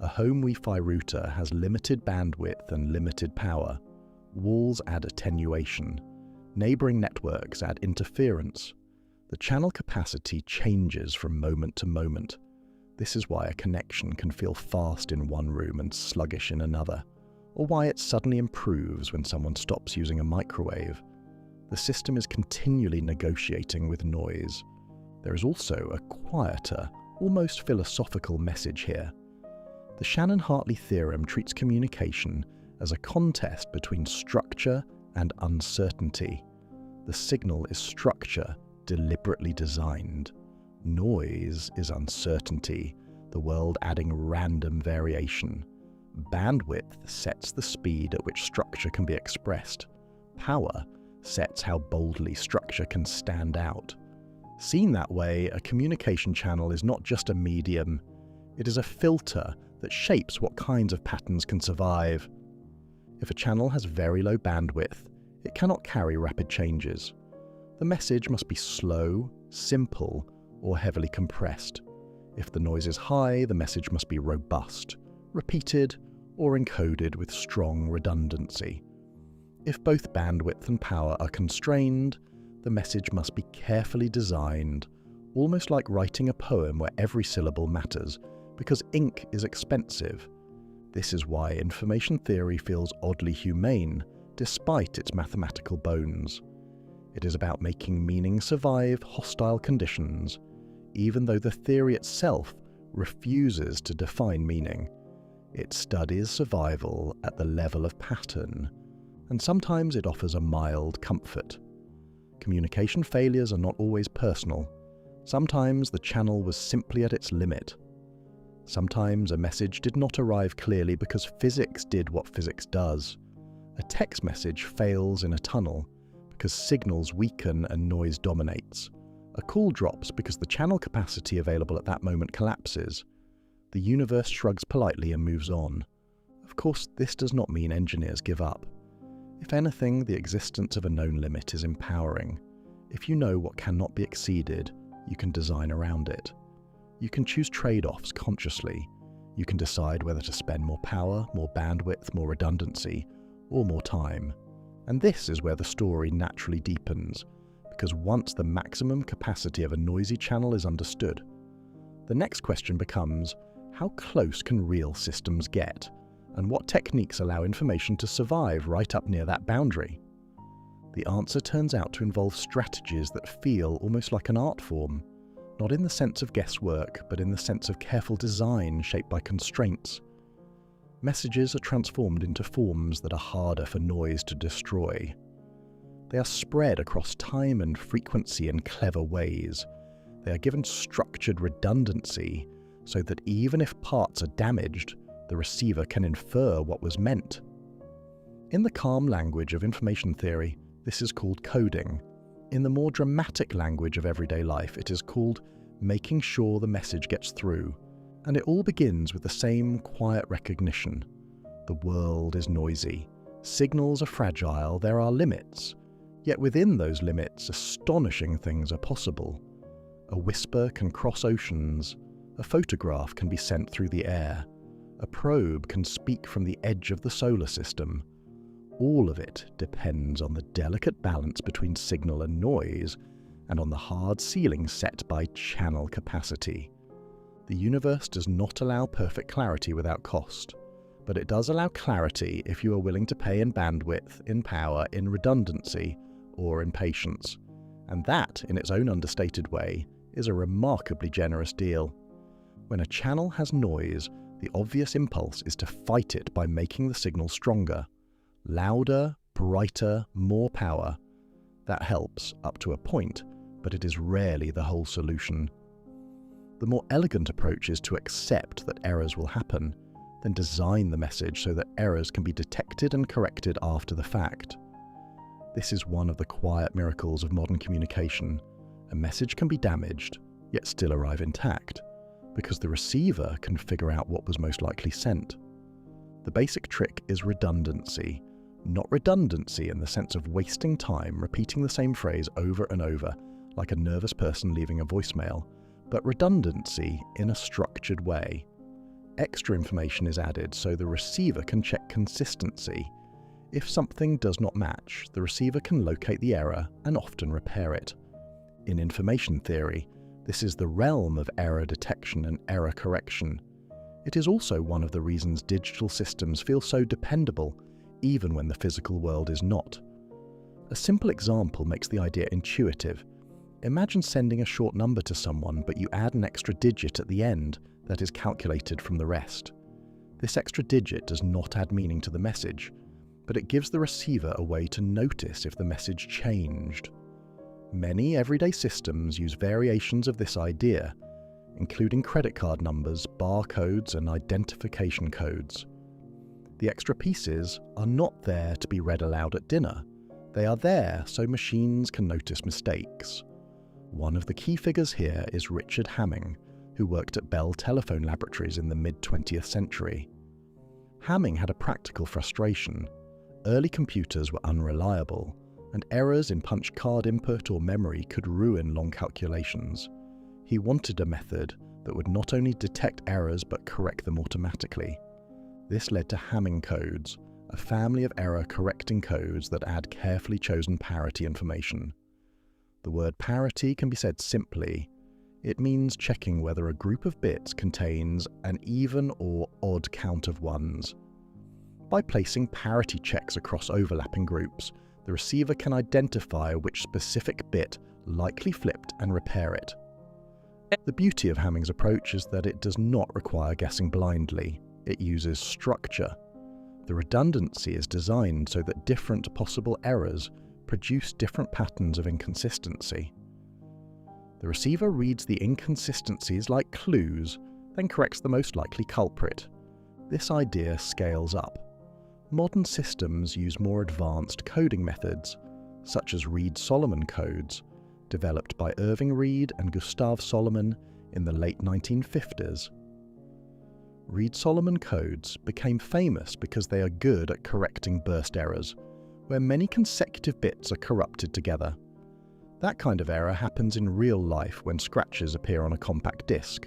A home Wi-Fi router has limited bandwidth and limited power. Walls add attenuation. Neighboring networks add interference. The channel capacity changes from moment to moment. This is why a connection can feel fast in one room and sluggish in another, or why it suddenly improves when someone stops using a microwave. The system is continually negotiating with noise. There is also a quieter, almost philosophical message here. The Shannon-Hartley theorem treats communication as a contest between structure and uncertainty. The signal is structure deliberately designed. Noise is uncertainty, the world adding random variation. Bandwidth sets the speed at which structure can be expressed. Power sets how boldly structure can stand out. Seen that way, a communication channel is not just a medium, it is a filter that shapes what kinds of patterns can survive. If a channel has very low bandwidth, it cannot carry rapid changes. The message must be slow, simple, or heavily compressed. If the noise is high, the message must be robust, repeated, or encoded with strong redundancy. If both bandwidth and power are constrained, the message must be carefully designed, almost like writing a poem where every syllable matters, because ink is expensive. This is why information theory feels oddly humane, despite its mathematical bones. It is about making meaning survive hostile conditions, even though the theory itself refuses to define meaning. It studies survival at the level of pattern, and sometimes it offers a mild comfort. Communication failures are not always personal. Sometimes the channel was simply at its limit. Sometimes a message did not arrive clearly because physics did what physics does. A text message fails in a tunnel because signals weaken and noise dominates. A call drops because the channel capacity available at that moment collapses. The universe shrugs politely and moves on. Of course, this does not mean engineers give up. If anything, the existence of a known limit is empowering. If you know what cannot be exceeded, you can design around it. You can choose trade-offs consciously. You can decide whether to spend more power, more bandwidth, more redundancy, or more time. And this is where the story naturally deepens, because once the maximum capacity of a noisy channel is understood, the next question becomes, how close can real systems get? And what techniques allow information to survive right up near that boundary? The answer turns out to involve strategies that feel almost like an art form, not in the sense of guesswork, but in the sense of careful design shaped by constraints. Messages are transformed into forms that are harder for noise to destroy. They are spread across time and frequency in clever ways. They are given structured redundancy so that even if parts are damaged, the receiver can infer what was meant. In the calm language of information theory, this is called coding. In the more dramatic language of everyday life, it is called making sure the message gets through. And it all begins with the same quiet recognition. The world is noisy. Signals are fragile, there are limits. Yet within those limits, astonishing things are possible. A whisper can cross oceans. A photograph can be sent through the air. A probe can speak from the edge of the solar system. All of it depends on the delicate balance between signal and noise, and on the hard ceiling set by channel capacity. The universe does not allow perfect clarity without cost, but it does allow clarity if you are willing to pay in bandwidth, in power, in redundancy, or in patience. And that, in its own understated way, is a remarkably generous deal. When a channel has noise, the obvious impulse is to fight it by making the signal stronger. Louder, brighter, more power. That helps up to a point, but it is rarely the whole solution. The more elegant approach is to accept that errors will happen, then design the message so that errors can be detected and corrected after the fact. This is one of the quiet miracles of modern communication. A message can be damaged, yet still arrive intact, because the receiver can figure out what was most likely sent. The basic trick is redundancy. Not redundancy in the sense of wasting time repeating the same phrase over and over, like a nervous person leaving a voicemail, but redundancy in a structured way. Extra information is added so the receiver can check consistency. If something does not match, the receiver can locate the error and often repair it. In information theory, this is the realm of error detection and error correction. It is also one of the reasons digital systems feel so dependable, even when the physical world is not. A simple example makes the idea intuitive. Imagine sending a short number to someone, but you add an extra digit at the end that is calculated from the rest. This extra digit does not add meaning to the message, but it gives the receiver a way to notice if the message changed. Many everyday systems use variations of this idea, including credit card numbers, barcodes, and identification codes. The extra pieces are not there to be read aloud at dinner. They are there so machines can notice mistakes. One of the key figures here is Richard Hamming, who worked at Bell Telephone Laboratories in the mid-20th century. Hamming had a practical frustration. Early computers were unreliable, and errors in punch card input or memory could ruin long calculations. He wanted a method that would not only detect errors but correct them automatically. This led to Hamming codes, a family of error-correcting codes that add carefully chosen parity information. The word parity can be said simply. It means checking whether a group of bits contains an even or odd count of ones. By placing parity checks across overlapping groups, the receiver can identify which specific bit likely flipped and repair it. The beauty of Hamming's approach is that it does not require guessing blindly. It uses structure. The redundancy is designed so that different possible errors produce different patterns of inconsistency. The receiver reads the inconsistencies like clues, then corrects the most likely culprit. This idea scales up. Modern systems use more advanced coding methods, such as Reed-Solomon codes, developed by Irving Reed and Gustav Solomon in the late 1950s. Reed-Solomon codes became famous because they are good at correcting burst errors, where many consecutive bits are corrupted together. That kind of error happens in real life when scratches appear on a compact disc,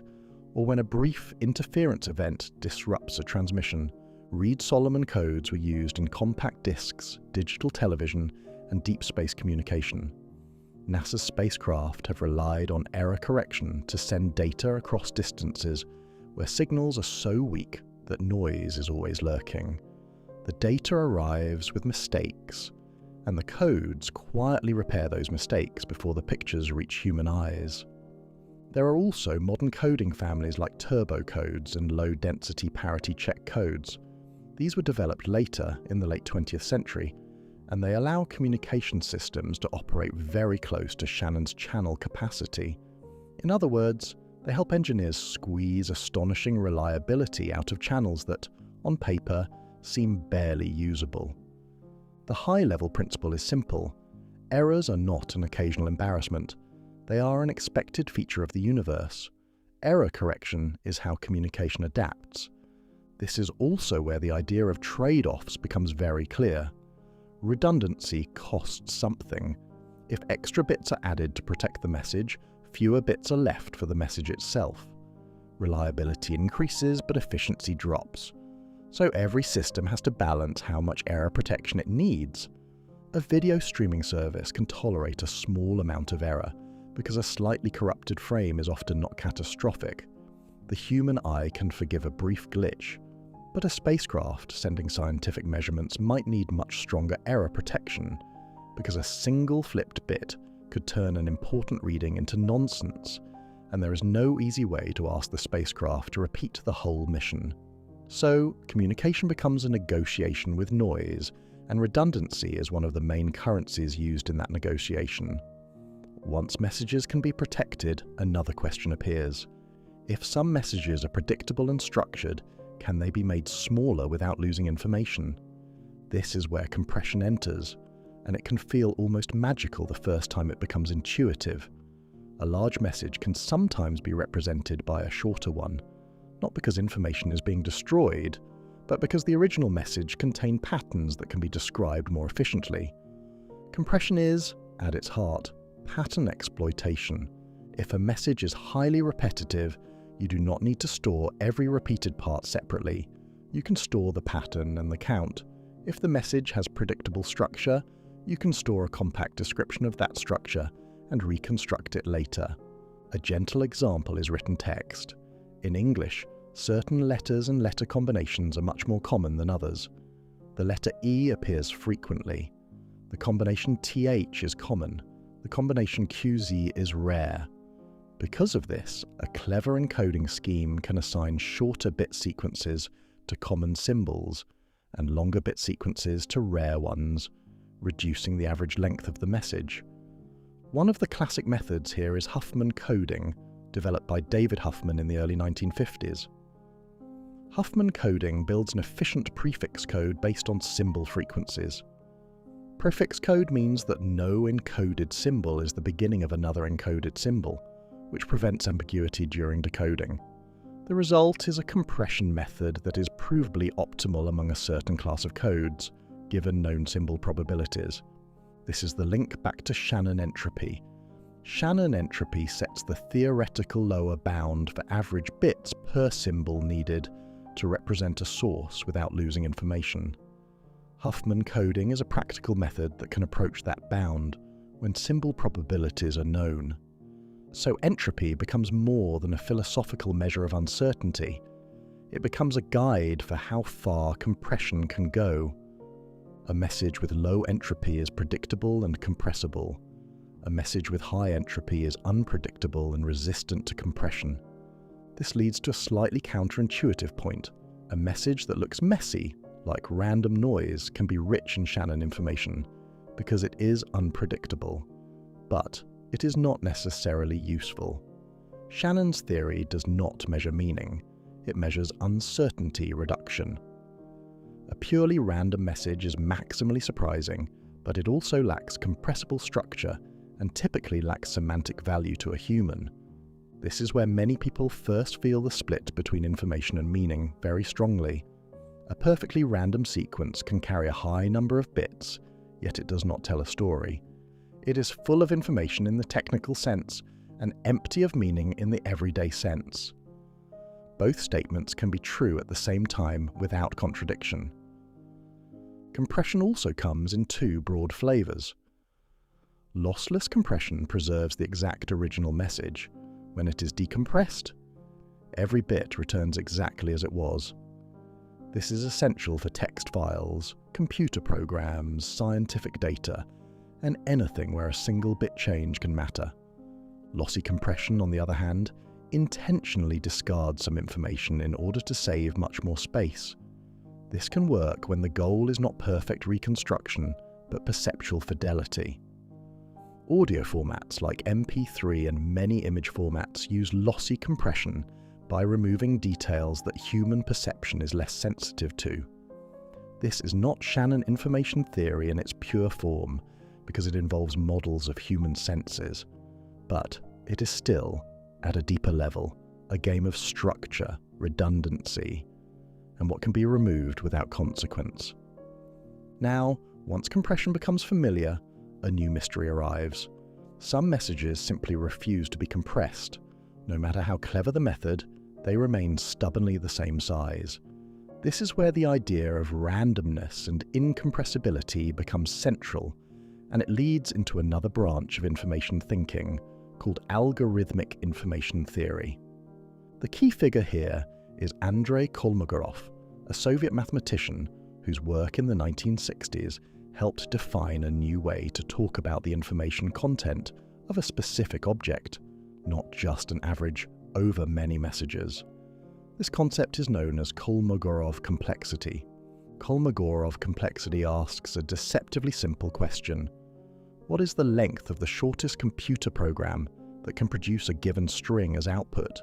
or when a brief interference event disrupts a transmission. Reed-Solomon codes were used in compact discs, digital television, and deep space communication. NASA's spacecraft have relied on error correction to send data across distances where signals are so weak that noise is always lurking. The data arrives with mistakes, and the codes quietly repair those mistakes before the pictures reach human eyes. There are also modern coding families like turbo codes and low-density parity check codes. These were developed later in the late 20th century, and they allow communication systems to operate very close to Shannon's channel capacity. In other words, they help engineers squeeze astonishing reliability out of channels that, on paper, seem barely usable. The high-level principle is simple. Errors are not an occasional embarrassment. They are an expected feature of the universe. Error correction is how communication adapts. This is also where the idea of trade-offs becomes very clear. Redundancy costs something. If extra bits are added to protect the message, fewer bits are left for the message itself. Reliability increases, but efficiency drops. So every system has to balance how much error protection it needs. A video streaming service can tolerate a small amount of error, because a slightly corrupted frame is often not catastrophic. The human eye can forgive a brief glitch, but a spacecraft sending scientific measurements might need much stronger error protection, because a single flipped bit could turn an important reading into nonsense, and there is no easy way to ask the spacecraft to repeat the whole mission. So, communication becomes a negotiation with noise, and redundancy is one of the main currencies used in that negotiation. Once messages can be protected, another question appears. If some messages are predictable and structured, can they be made smaller without losing information? This is where compression enters, and it can feel almost magical the first time it becomes intuitive. A large message can sometimes be represented by a shorter one, not because information is being destroyed, but because the original message contained patterns that can be described more efficiently. Compression is, at its heart, pattern exploitation. If a message is highly repetitive, you do not need to store every repeated part separately. You can store the pattern and the count. If the message has predictable structure, you can store a compact description of that structure and reconstruct it later. A gentle example is written text. In English, certain letters and letter combinations are much more common than others. The letter E appears frequently. The combination TH is common. The combination QZ is rare. Because of this, a clever encoding scheme can assign shorter bit sequences to common symbols and longer bit sequences to rare ones, reducing the average length of the message. One of the classic methods here is Huffman coding, developed by David Huffman in the early 1950s. Huffman coding builds an efficient prefix code based on symbol frequencies. Prefix code means that no encoded symbol is the beginning of another encoded symbol, which prevents ambiguity during decoding. The result is a compression method that is provably optimal among a certain class of codes, given known symbol probabilities. This is the link back to Shannon entropy. Shannon entropy sets the theoretical lower bound for average bits per symbol needed to represent a source without losing information. Huffman coding is a practical method that can approach that bound when symbol probabilities are known. So entropy becomes more than a philosophical measure of uncertainty. It becomes a guide for how far compression can go. A message with low entropy is predictable and compressible. A message with high entropy is unpredictable and resistant to compression. This leads to a slightly counterintuitive point. A message that looks messy, like random noise, can be rich in Shannon information because it is unpredictable. But it is not necessarily useful. Shannon's theory does not measure meaning. It measures uncertainty reduction. A purely random message is maximally surprising, but it also lacks compressible structure and typically lacks semantic value to a human. This is where many people first feel the split between information and meaning very strongly. A perfectly random sequence can carry a high number of bits, yet it does not tell a story. It is full of information in the technical sense and empty of meaning in the everyday sense. Both statements can be true at the same time without contradiction. Compression also comes in two broad flavors. Lossless compression preserves the exact original message. When it is decompressed, every bit returns exactly as it was. This is essential for text files, computer programs, scientific data, and anything where a single bit change can matter. Lossy compression, on the other hand, intentionally discards some information in order to save much more space. This can work when the goal is not perfect reconstruction, but perceptual fidelity. Audio formats like MP3 and many image formats use lossy compression by removing details that human perception is less sensitive to. This is not Shannon information theory in its pure form, because it involves models of human senses, but it is still, at a deeper level, a game of structure, redundancy, and what can be removed without consequence. Now, once compression becomes familiar, a new mystery arrives. Some messages simply refuse to be compressed. No matter how clever the method, they remain stubbornly the same size. This is where the idea of randomness and incompressibility becomes central, and it leads into another branch of information thinking called algorithmic information theory. The key figure here is Andrei Kolmogorov, a Soviet mathematician whose work in the 1960s helped define a new way to talk about the information content of a specific object, not just an average over many messages. This concept is known as Kolmogorov complexity. Kolmogorov complexity asks a deceptively simple question. What is the length of the shortest computer program that can produce a given string as output?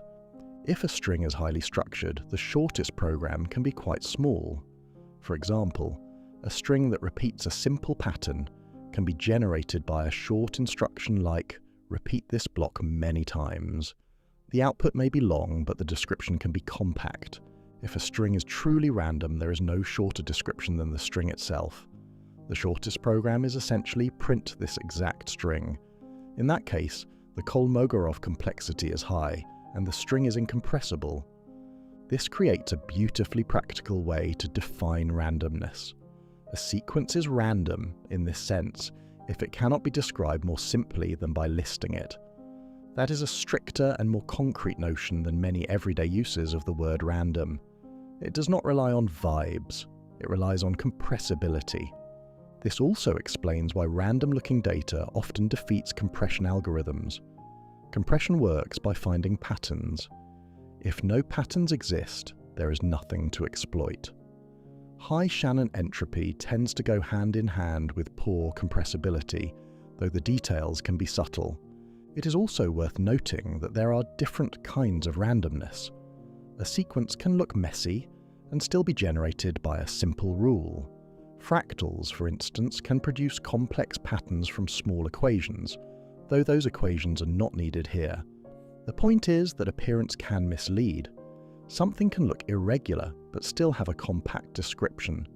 If a string is highly structured, the shortest program can be quite small. For example, a string that repeats a simple pattern can be generated by a short instruction like repeat this block many times. The output may be long, but the description can be compact. If a string is truly random, there is no shorter description than the string itself. The shortest program is essentially print this exact string. In that case, the Kolmogorov complexity is high, and the string is incompressible. This creates a beautifully practical way to define randomness. A sequence is random in this sense if it cannot be described more simply than by listing it. That is a stricter and more concrete notion than many everyday uses of the word random. It does not rely on vibes, it relies on compressibility. This also explains why random-looking data often defeats compression algorithms. Compression works by finding patterns. If no patterns exist, there is nothing to exploit. High Shannon entropy tends to go hand in hand with poor compressibility, though the details can be subtle. It is also worth noting that there are different kinds of randomness. A sequence can look messy and still be generated by a simple rule. Fractals, for instance, can produce complex patterns from small equations, though those equations are not needed here. The point is that appearance can mislead. Something can look irregular but still have a compact description.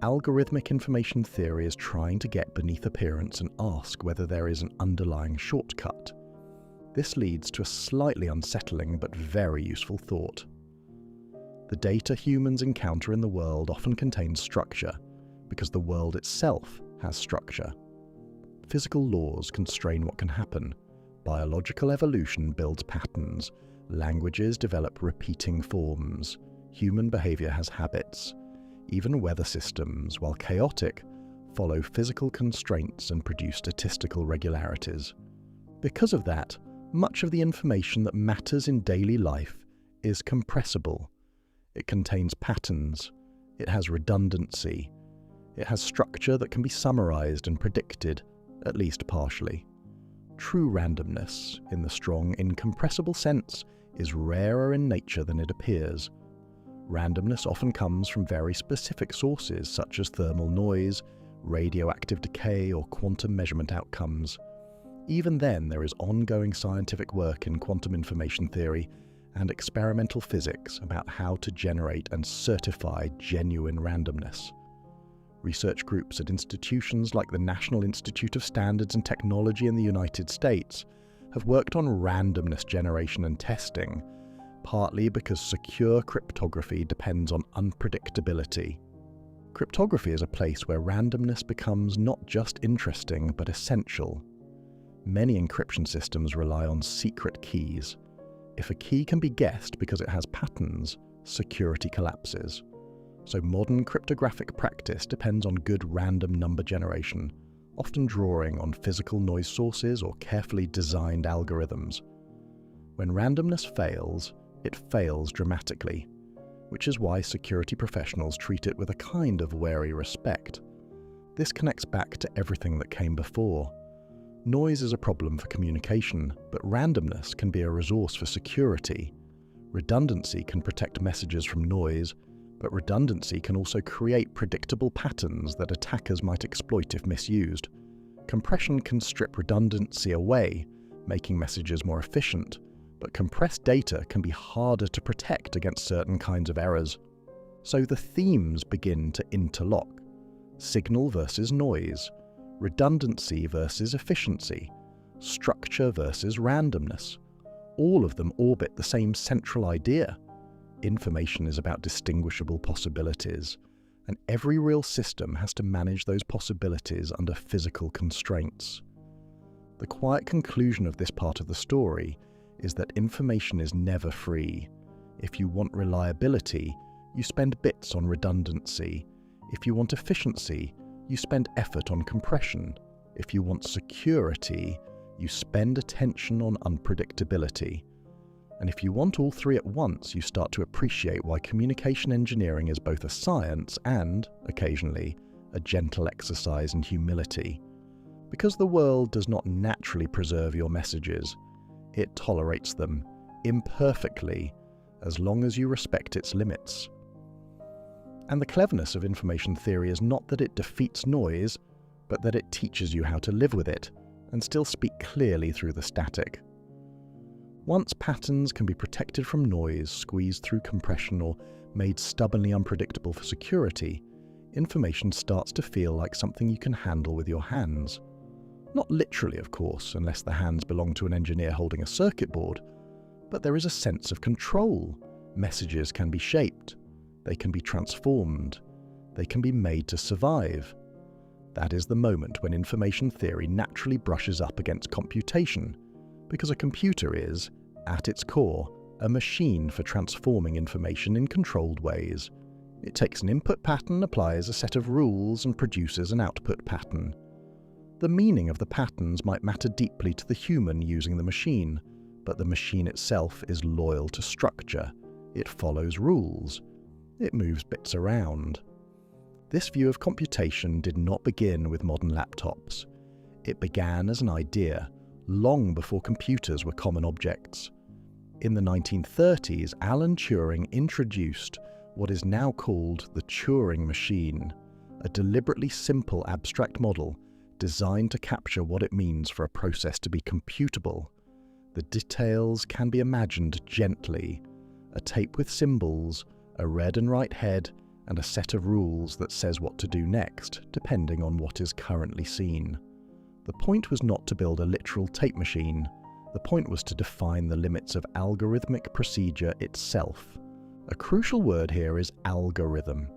Algorithmic information theory is trying to get beneath appearance and ask whether there is an underlying shortcut. This leads to a slightly unsettling but very useful thought. The data humans encounter in the world often contains structure, because the world itself has structure. Physical laws constrain what can happen. Biological evolution builds patterns. Languages develop repeating forms. Human behavior has habits. Even weather systems, while chaotic, follow physical constraints and produce statistical regularities. Because of that, much of the information that matters in daily life is compressible. It contains patterns. It has redundancy. It has structure that can be summarized and predicted, at least partially. True randomness, in the strong, incompressible sense, is rarer in nature than it appears. Randomness often comes from very specific sources such as thermal noise, radioactive decay, or quantum measurement outcomes. Even then, there is ongoing scientific work in quantum information theory and experimental physics about how to generate and certify genuine randomness. Research groups at institutions like the National Institute of Standards and Technology in the United States have worked on randomness generation and testing, partly because secure cryptography depends on unpredictability. Cryptography is a place where randomness becomes not just interesting but essential. Many encryption systems rely on secret keys. If a key can be guessed because it has patterns, security collapses. So modern cryptographic practice depends on good random number generation, often drawing on physical noise sources or carefully designed algorithms. When randomness fails, it fails dramatically, which is why security professionals treat it with a kind of wary respect. This connects back to everything that came before. Noise is a problem for communication, but randomness can be a resource for security. Redundancy can protect messages from noise, but redundancy can also create predictable patterns that attackers might exploit if misused. Compression can strip redundancy away, making messages more efficient, but compressed data can be harder to protect against certain kinds of errors. So the themes begin to interlock. Signal versus noise, redundancy versus efficiency, structure versus randomness. All of them orbit the same central idea. Information is about distinguishable possibilities, and every real system has to manage those possibilities under physical constraints. The quiet conclusion of this part of the story is that information is never free. If you want reliability, you spend bits on redundancy. If you want efficiency, you spend effort on compression. If you want security, you spend attention on unpredictability. And if you want all three at once, you start to appreciate why communication engineering is both a science and, occasionally, a gentle exercise in humility. Because the world does not naturally preserve your messages, it tolerates them, imperfectly, as long as you respect its limits. And the cleverness of information theory is not that it defeats noise, but that it teaches you how to live with it, and still speak clearly through the static. Once patterns can be protected from noise, squeezed through compression, or made stubbornly unpredictable for security, information starts to feel like something you can handle with your hands. Not literally, of course, unless the hands belong to an engineer holding a circuit board, but there is a sense of control. Messages can be shaped, they can be transformed, they can be made to survive. That is the moment when information theory naturally brushes up against computation, because a computer is, at its core, a machine for transforming information in controlled ways. It takes an input pattern, applies a set of rules, and produces an output pattern. The meaning of the patterns might matter deeply to the human using the machine, but the machine itself is loyal to structure. It follows rules. It moves bits around. This view of computation did not begin with modern laptops. It began as an idea, long before computers were common objects. In the 1930s, Alan Turing introduced what is now called the Turing machine, a deliberately simple abstract model designed to capture what it means for a process to be computable. The details can be imagined gently: a tape with symbols, a read and write head, and a set of rules that says what to do next, depending on what is currently seen. The point was not to build a literal tape machine. The point was to define the limits of algorithmic procedure itself. A crucial word here is algorithm.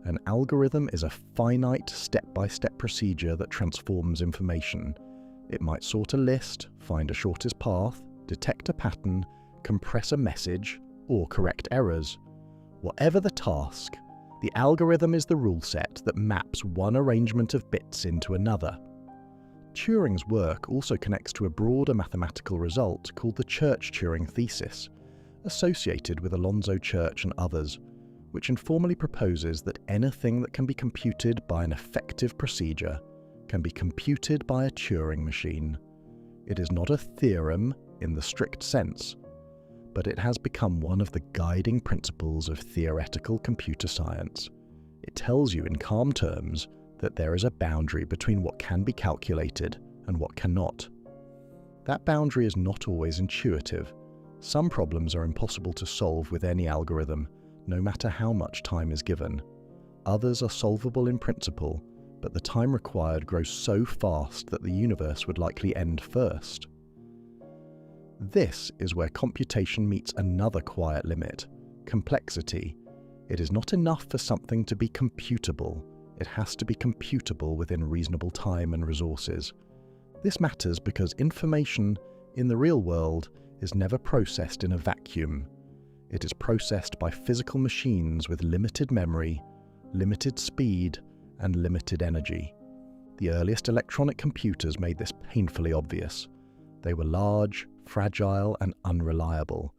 An algorithm is a finite, step-by-step procedure that transforms information. It might sort a list, find a shortest path, detect a pattern, compress a message, or correct errors. Whatever the task, the algorithm is the rule set that maps one arrangement of bits into another. Turing's work also connects to a broader mathematical result called the Church-Turing thesis, associated with Alonzo Church and others, which informally proposes that anything that can be computed by an effective procedure can be computed by a Turing machine. It is not a theorem in the strict sense, but it has become one of the guiding principles of theoretical computer science. It tells you in calm terms that there is a boundary between what can be calculated and what cannot. That boundary is not always intuitive. Some problems are impossible to solve with any algorithm, no matter how much time is given. Others are solvable in principle, but the time required grows so fast that the universe would likely end first. This is where computation meets another quiet limit: complexity. It is not enough for something to be computable. It has to be computable within reasonable time and resources. This matters because information, in the real world, is never processed in a vacuum. It is processed by physical machines with limited memory, limited speed, and limited energy. The earliest electronic computers made this painfully obvious. They were large, fragile, and unreliable.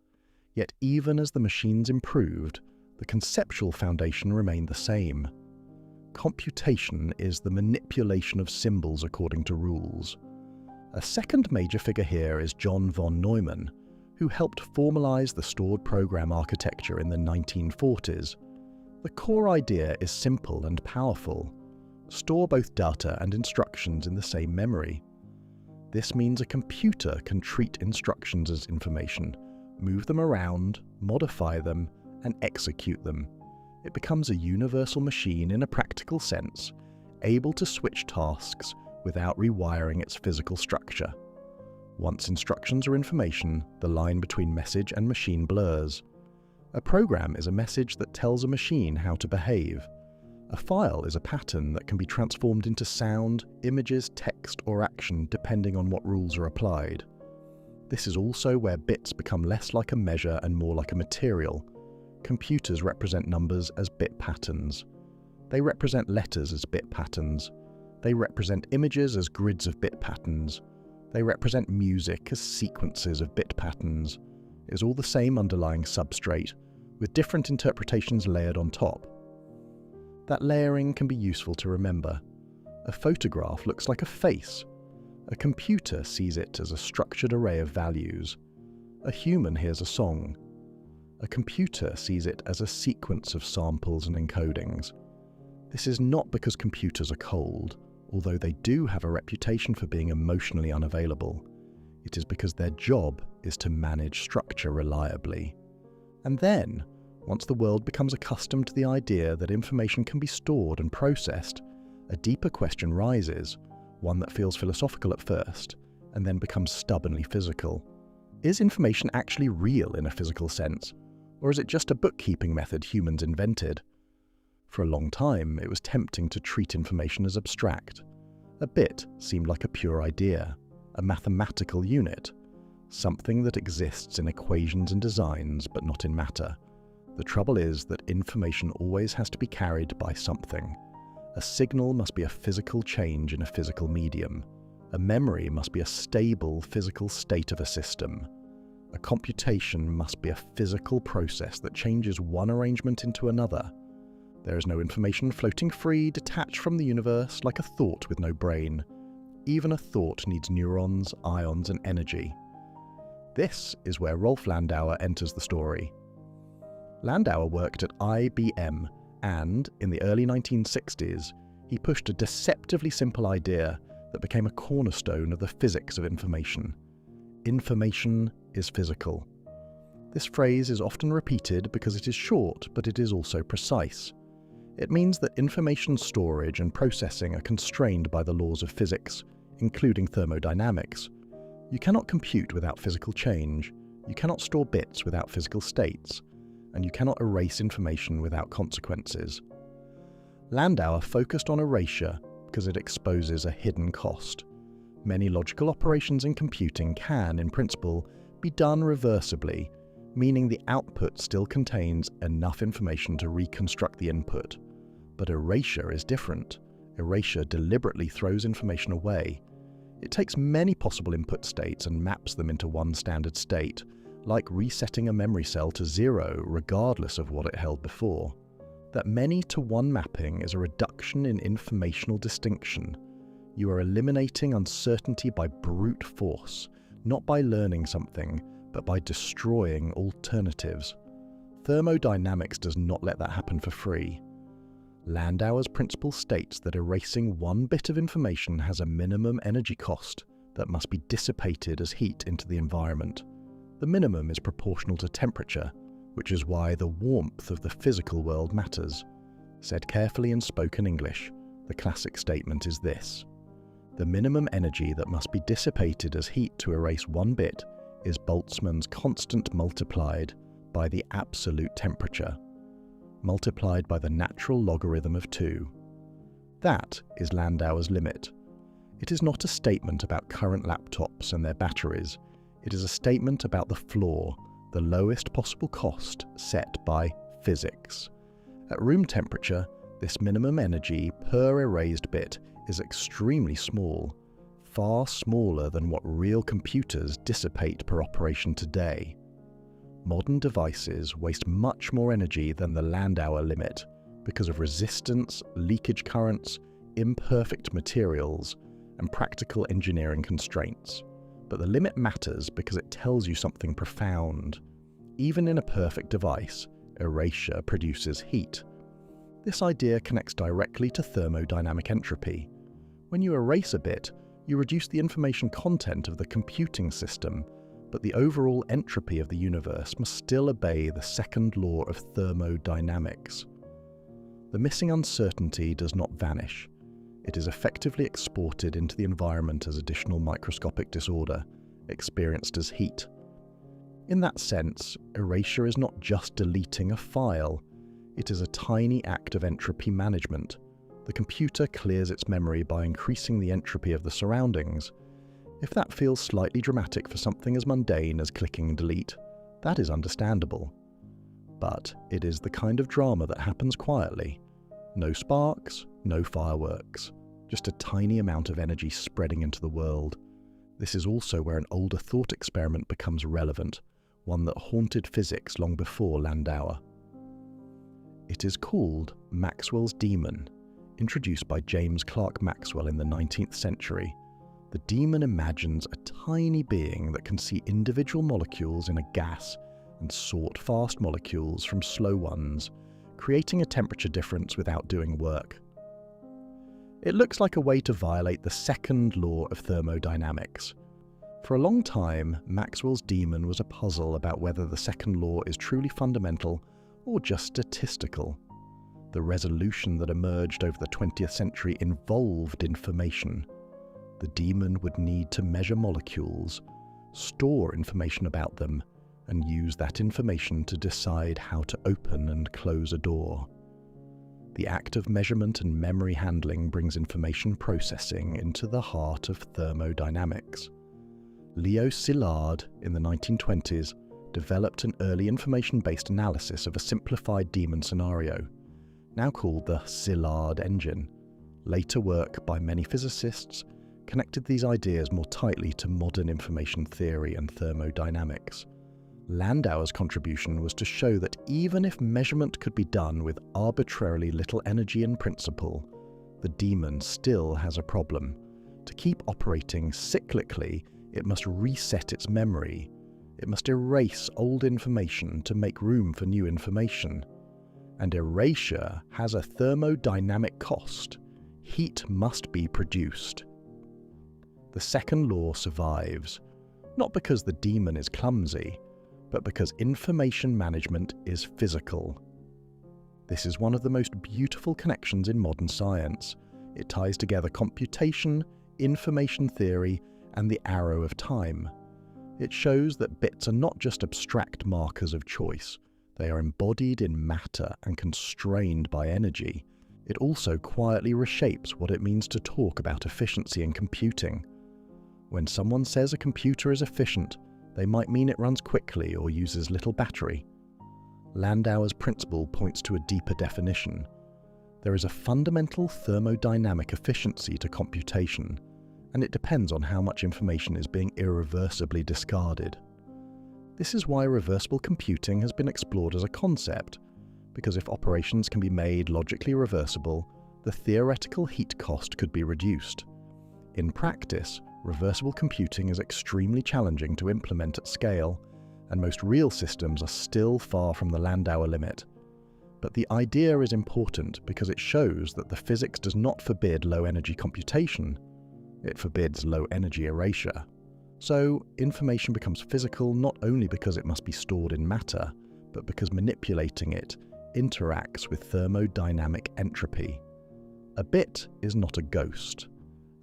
Yet even as the machines improved, the conceptual foundation remained the same. Computation is the manipulation of symbols according to rules. A second major figure here is John von Neumann, who helped formalize the stored program architecture in the 1940s. The core idea is simple and powerful: store both data and instructions in the same memory. This means a computer can treat instructions as information, move them around, modify them, and execute them. It becomes a universal machine in a practical sense, able to switch tasks without rewiring its physical structure. Once instructions are information, the line between message and machine blurs. A program is a message that tells a machine how to behave. A file is a pattern that can be transformed into sound, images, text, or action depending on what rules are applied. This is also where bits become less like a measure and more like a material. Computers represent numbers as bit patterns. They represent letters as bit patterns. They represent images as grids of bit patterns. They represent music as sequences of bit patterns. It is all the same underlying substrate, with different interpretations layered on top. That layering can be useful to remember. A photograph looks like a face. A computer sees it as a structured array of values. A human hears a song. A computer sees it as a sequence of samples and encodings. This is not because computers are cold, although they do have a reputation for being emotionally unavailable. It is because their job is to manage structure reliably. And then, once the world becomes accustomed to the idea that information can be stored and processed, a deeper question rises, one that feels philosophical at first, and then becomes stubbornly physical. Is information actually real in a physical sense? Or is it just a bookkeeping method humans invented? For a long time, it was tempting to treat information as abstract. A bit seemed like a pure idea, a mathematical unit, something that exists in equations and designs but not in matter. The trouble is that information always has to be carried by something. A signal must be a physical change in a physical medium. A memory must be a stable physical state of a system. A computation must be a physical process that changes one arrangement into another. There is no information floating free, detached from the universe, like a thought with no brain. Even a thought needs neurons, ions, and energy. This is where Rolf Landauer enters the story. Landauer worked at IBM, and, in the early 1960s, he pushed a deceptively simple idea that became a cornerstone of the physics of information. Information is physical. This phrase is often repeated because it is short, but it is also precise. It means that information storage and processing are constrained by the laws of physics, including thermodynamics. You cannot compute without physical change, you cannot store bits without physical states, and you cannot erase information without consequences. Landauer focused on erasure because it exposes a hidden cost. Many logical operations in computing can, in principle, be done reversibly, meaning the output still contains enough information to reconstruct the input. But erasure is different. Erasure deliberately throws information away. It takes many possible input states and maps them into one standard state, like resetting a memory cell to 0 regardless of what it held before. That many-to-one mapping is a reduction in informational distinction. You are eliminating uncertainty by brute force, not by learning something, but by destroying alternatives. Thermodynamics does not let that happen for free. Landauer's principle states that erasing one bit of information has a minimum energy cost that must be dissipated as heat into the environment. The minimum is proportional to temperature, which is why the warmth of the physical world matters. Said carefully in spoken English, the classic statement is this: the minimum energy that must be dissipated as heat to erase one bit is Boltzmann's constant multiplied by the absolute temperature, multiplied by the natural logarithm of 2. That is Landauer's limit. It is not a statement about current laptops and their batteries. It is a statement about the floor, the lowest possible cost set by physics. At room temperature, this minimum energy per erased bit is extremely small, far smaller than what real computers dissipate per operation today. Modern devices waste much more energy than the Landauer limit because of resistance, leakage currents, imperfect materials, and practical engineering constraints. But the limit matters because it tells you something profound. Even in a perfect device, erasure produces heat. This idea connects directly to thermodynamic entropy. When you erase a bit, you reduce the information content of the computing system, but the overall entropy of the universe must still obey the second law of thermodynamics. The missing uncertainty does not vanish. It is effectively exported into the environment as additional microscopic disorder, experienced as heat. In that sense, erasure is not just deleting a file, it is a tiny act of entropy management. The computer clears its memory by increasing the entropy of the surroundings. If that feels slightly dramatic for something as mundane as clicking delete, that is understandable. But it is the kind of drama that happens quietly. No sparks, no fireworks, just a tiny amount of energy spreading into the world. This is also where an older thought experiment becomes relevant, one that haunted physics long before Landauer. It is called Maxwell's demon, introduced by James Clerk Maxwell in the 19th century. The demon imagines a tiny being that can see individual molecules in a gas and sort fast molecules from slow ones, creating a temperature difference without doing work. It looks like a way to violate the second law of thermodynamics. For a long time, Maxwell's demon was a puzzle about whether the second law is truly fundamental or just statistical. The resolution that emerged over the 20th century involved information. The demon would need to measure molecules, store information about them, and use that information to decide how to open and close a door. The act of measurement and memory handling brings information processing into the heart of thermodynamics. Leo Szilard, in the 1920s, developed an early information-based analysis of a simplified demon scenario, now called the Szilard engine. Later work by many physicists connected these ideas more tightly to modern information theory and thermodynamics. Landauer's contribution was to show that even if measurement could be done with arbitrarily little energy in principle, the demon still has a problem. To keep operating cyclically, it must reset its memory. It must erase old information to make room for new information. And erasure has a thermodynamic cost. Heat must be produced. The second law survives, not because the demon is clumsy, but because information management is physical. This is one of the most beautiful connections in modern science. It ties together computation, information theory, and the arrow of time. It shows that bits are not just abstract markers of choice. They are embodied in matter and constrained by energy. It also quietly reshapes what it means to talk about efficiency in computing. When someone says a computer is efficient, they might mean it runs quickly or uses little battery. Landauer's principle points to a deeper definition. There is a fundamental thermodynamic efficiency to computation, and it depends on how much information is being irreversibly discarded. This is why reversible computing has been explored as a concept, because if operations can be made logically reversible, the theoretical heat cost could be reduced. In practice, reversible computing is extremely challenging to implement at scale, and most real systems are still far from the Landauer limit. But the idea is important because it shows that the physics does not forbid low-energy computation, it forbids low-energy erasure. So, information becomes physical not only because it must be stored in matter, but because manipulating it interacts with thermodynamic entropy. A bit is not a ghost.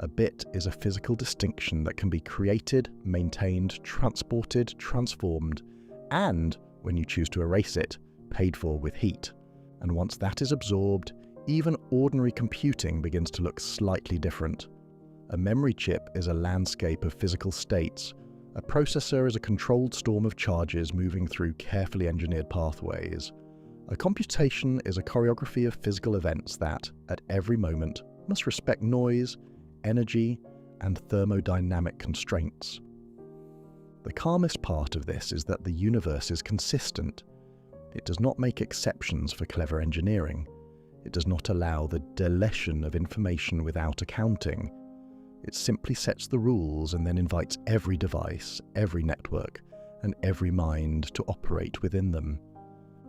A bit is a physical distinction that can be created, maintained, transported, transformed, and, when you choose to erase it, paid for with heat. And once that is absorbed, even ordinary computing begins to look slightly different. A memory chip is a landscape of physical states. A processor is a controlled storm of charges moving through carefully engineered pathways. A computation is a choreography of physical events that, at every moment, must respect noise, energy, and thermodynamic constraints. The calmest part of this is that the universe is consistent. It does not make exceptions for clever engineering. It does not allow the deletion of information without accounting. It simply sets the rules and then invites every device, every network, and every mind to operate within them.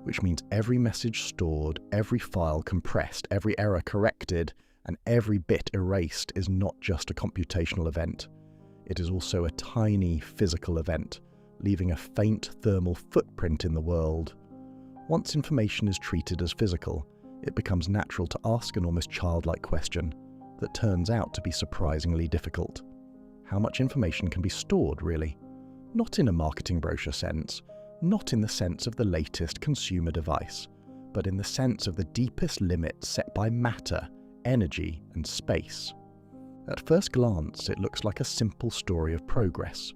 Which means every message stored, every file compressed, every error corrected, and every bit erased is not just a computational event. It is also a tiny physical event, leaving a faint thermal footprint in the world. Once information is treated as physical, it becomes natural to ask an almost childlike question that turns out to be surprisingly difficult. How much information can be stored, really? Not in a marketing brochure sense, not in the sense of the latest consumer device, but in the sense of the deepest limits set by matter, energy, and space. At first glance, it looks like a simple story of progress.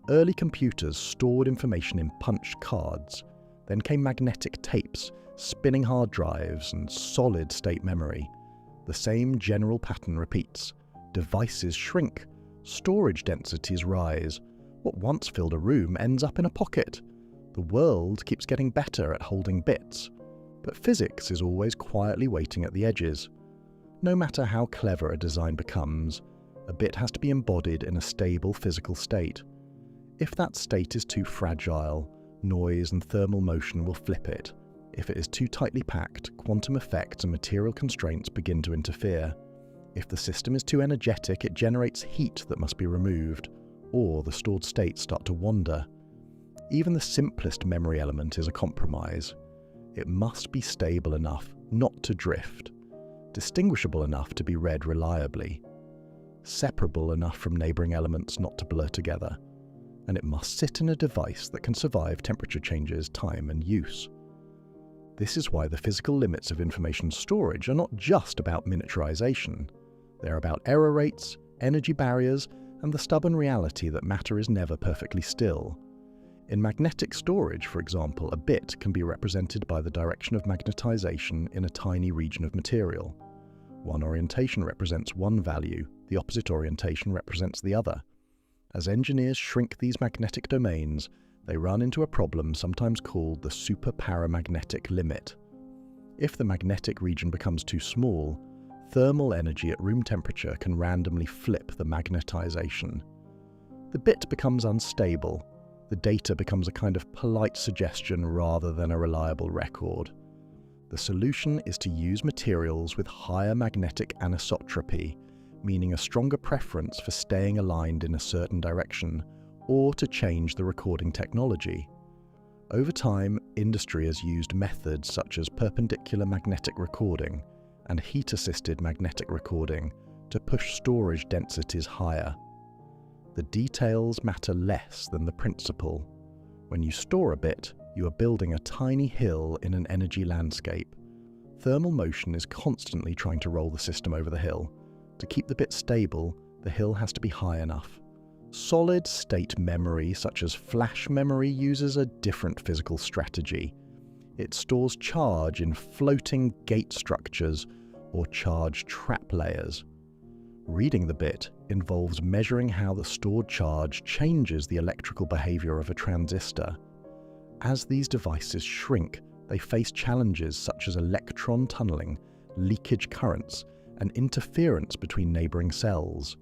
Early computers stored information in punched cards. Then came magnetic tapes, spinning hard drives, and solid-state memory. The same general pattern repeats. Devices shrink. Storage densities rise. What once filled a room ends up in a pocket. The world keeps getting better at holding bits. But physics is always quietly waiting at the edges. No matter how clever a design becomes, a bit has to be embodied in a stable physical state. If that state is too fragile, noise and thermal motion will flip it. If it is too tightly packed, quantum effects and material constraints begin to interfere. If the system is too energetic, it generates heat that must be removed, or the stored states start to wander. Even the simplest memory element is a compromise. It must be stable enough not to drift, distinguishable enough to be read reliably, separable enough from neighbouring elements not to blur together, and it must sit in a device that can survive temperature changes, time and use. This is why the physical limits of information storage are not just about miniaturization. They're about error rates, energy barriers, and the stubborn reality that matter is never perfectly still. In magnetic storage, for example, a bit can be represented by the direction of magnetization in a tiny region of material. One orientation represents one value, the opposite orientation represents the other. As engineers shrink these magnetic domains, they run into a problem sometimes called the superparamagnetic limit. If the magnetic region becomes too small, thermal energy at room temperature can randomly flip the magnetization. The bit becomes unstable. The data becomes a kind of polite suggestion rather than a reliable record. The solution is to use materials with higher magnetic anisotropy, meaning a stronger preference for staying aligned in a certain direction, or to change the recording technology. Over time, industry has used methods such as perpendicular magnetic recording and heat-assisted magnetic recording to push storage densities higher. The details matter less than the principle. When you store a bit, you are building a tiny hill in an energy landscape. Thermal motion is constantly trying to roll the system over the hill. To keep the bit stable, the hill has to be high enough. Solid-state memory, such as flash memory, uses a different physical strategy. It stores charge in floating gate structures or charge trap layers. Reading the bit involves measuring how the stored charge changes the electrical behavior of a transistor. As these devices shrink, they face challenges such as electron tunneling, leakage currents, and interference between neighboring cells.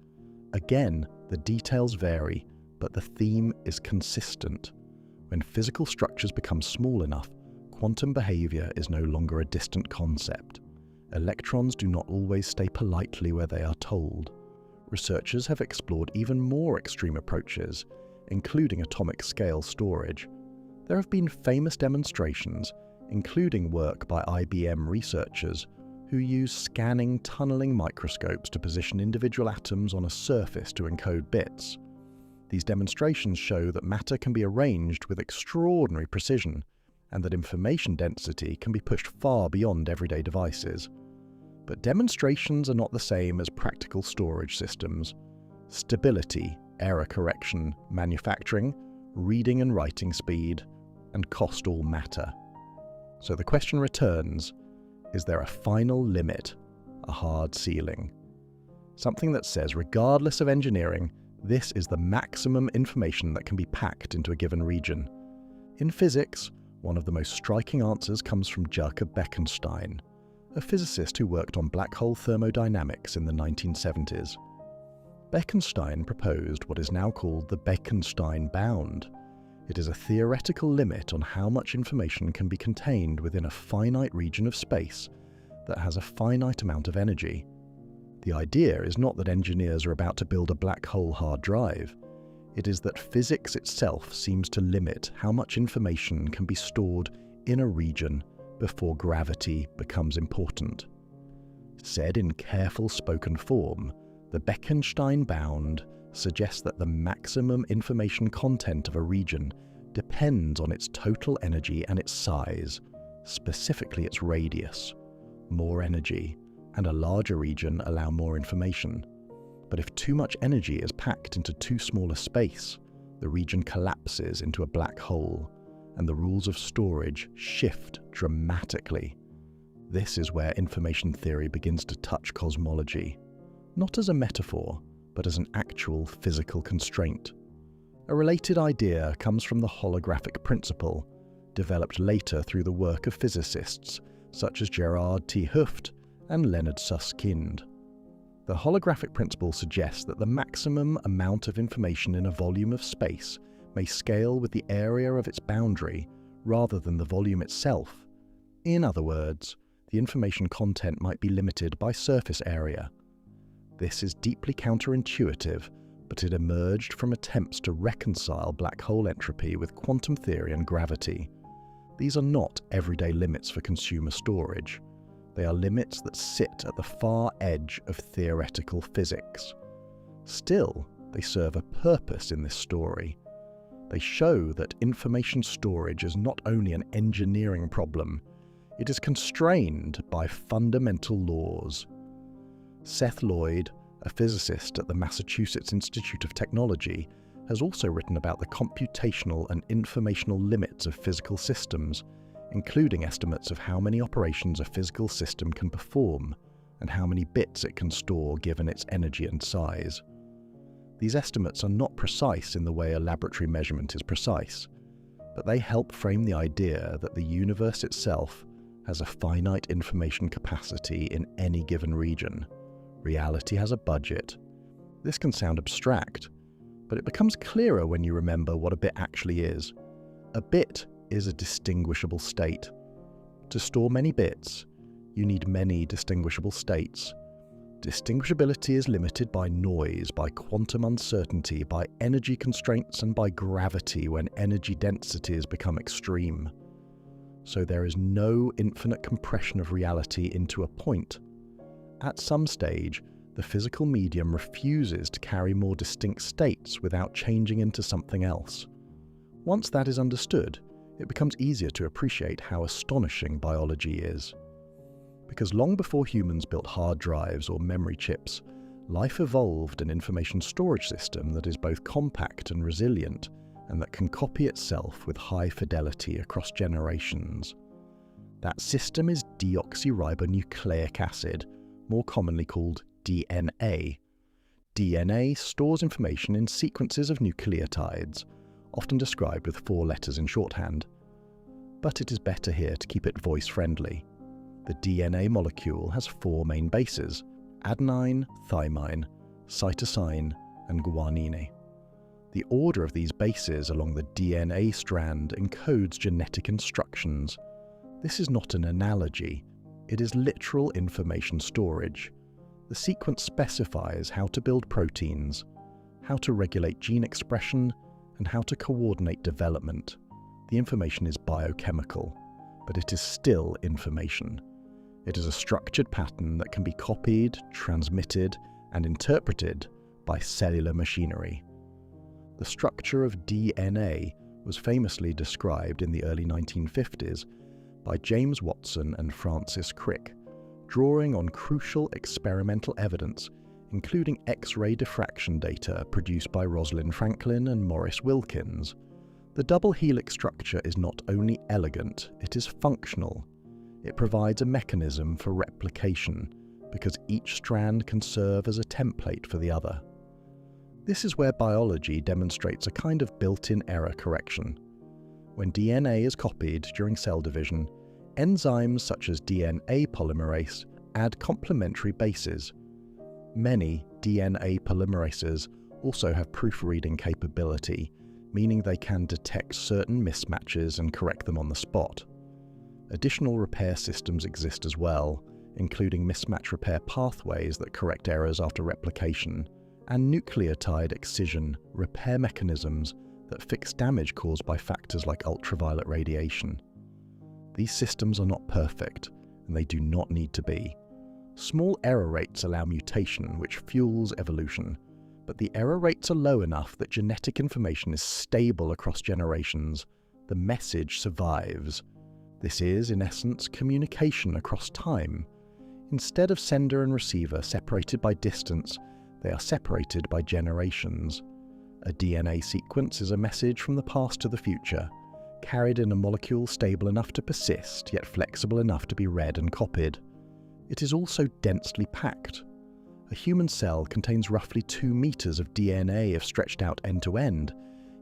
Again, the details vary, but the theme is consistent. When physical structures become small enough, quantum behavior is no longer a distant concept. Electrons do not always stay politely where they are told. Researchers have explored even more extreme approaches, including atomic scale storage. There have been famous demonstrations, including work by IBM researchers, who use scanning tunneling microscopes to position individual atoms on a surface to encode bits. These demonstrations show that matter can be arranged with extraordinary precision, and that information density can be pushed far beyond everyday devices. But demonstrations are not the same as practical storage systems. Stability, error correction, manufacturing, reading and writing speed, and cost all matter. So the question returns, is there a final limit, a hard ceiling? Something that says, regardless of engineering, this is the maximum information that can be packed into a given region. In physics, one of the most striking answers comes from Jakob Bekenstein, a physicist who worked on black hole thermodynamics in the 1970s. Bekenstein proposed what is now called the Bekenstein bound. It is a theoretical limit on how much information can be contained within a finite region of space that has a finite amount of energy. The idea is not that engineers are about to build a black hole hard drive. It is that physics itself seems to limit how much information can be stored in a region before gravity becomes important. Said in careful spoken form, the Bekenstein bound suggests that the maximum information content of a region depends on its total energy and its size, specifically its radius. More energy and a larger region allow more information. But if too much energy is packed into too small a space, the region collapses into a black hole, and the rules of storage shift dramatically. This is where information theory begins to touch cosmology, not as a metaphor, but as an actual physical constraint. A related idea comes from the holographic principle, developed later through the work of physicists such as Gerard T. Hooft and Leonard Susskind. The holographic principle suggests that the maximum amount of information in a volume of space may scale with the area of its boundary rather than the volume itself. In other words, the information content might be limited by surface area. This is deeply counterintuitive, but it emerged from attempts to reconcile black hole entropy with quantum theory and gravity. These are not everyday limits for consumer storage. They are limits that sit at the far edge of theoretical physics. Still, they serve a purpose in this story. They show that information storage is not only an engineering problem, it is constrained by fundamental laws. Seth Lloyd, a physicist at the Massachusetts Institute of Technology, has also written about the computational and informational limits of physical systems, including estimates of how many operations a physical system can perform and how many bits it can store given its energy and size. These estimates are not precise in the way a laboratory measurement is precise, but they help frame the idea that the universe itself has a finite information capacity in any given region. Reality has a budget. This can sound abstract, but it becomes clearer when you remember what a bit actually is. A bit is a distinguishable state. To store many bits, you need many distinguishable states. Distinguishability is limited by noise, by quantum uncertainty, by energy constraints, and by gravity when energy densities become extreme. So there is no infinite compression of reality into a point. At some stage, the physical medium refuses to carry more distinct states without changing into something else. Once that is understood, it becomes easier to appreciate how astonishing biology is. Because long before humans built hard drives or memory chips, life evolved an information storage system that is both compact and resilient, and that can copy itself with high fidelity across generations. That system is deoxyribonucleic acid, more commonly called DNA. DNA stores information in sequences of nucleotides, often described with 4 letters in shorthand. But it is better here to keep it voice-friendly. The DNA molecule has 4 main bases: adenine, thymine, cytosine, and guanine. The order of these bases along the DNA strand encodes genetic instructions. This is not an analogy, it is literal information storage. The sequence specifies how to build proteins, how to regulate gene expression, and how to coordinate development. The information is biochemical, but it is still information. It is a structured pattern that can be copied, transmitted, and interpreted by cellular machinery. The structure of DNA was famously described in the early 1950s by James Watson and Francis Crick, drawing on crucial experimental evidence, including X-ray diffraction data produced by Rosalind Franklin and Maurice Wilkins. The double helix structure is not only elegant, it is functional. It provides a mechanism for replication, because each strand can serve as a template for the other. This is where biology demonstrates a kind of built-in error correction. When DNA is copied during cell division, enzymes such as DNA polymerase add complementary bases. Many DNA polymerases also have proofreading capability, meaning they can detect certain mismatches and correct them on the spot. Additional repair systems exist as well, including mismatch repair pathways that correct errors after replication, and nucleotide excision repair mechanisms that fix damage caused by factors like ultraviolet radiation. These systems are not perfect, and they do not need to be. Small error rates allow mutation, which fuels evolution, but the error rates are low enough that genetic information is stable across generations. The message survives. This is, in essence, communication across time. Instead of sender and receiver separated by distance, they are separated by generations. A DNA sequence is a message from the past to the future, carried in a molecule stable enough to persist, yet flexible enough to be read and copied. It is also densely packed. A human cell contains roughly 2 meters of DNA if stretched out end to end,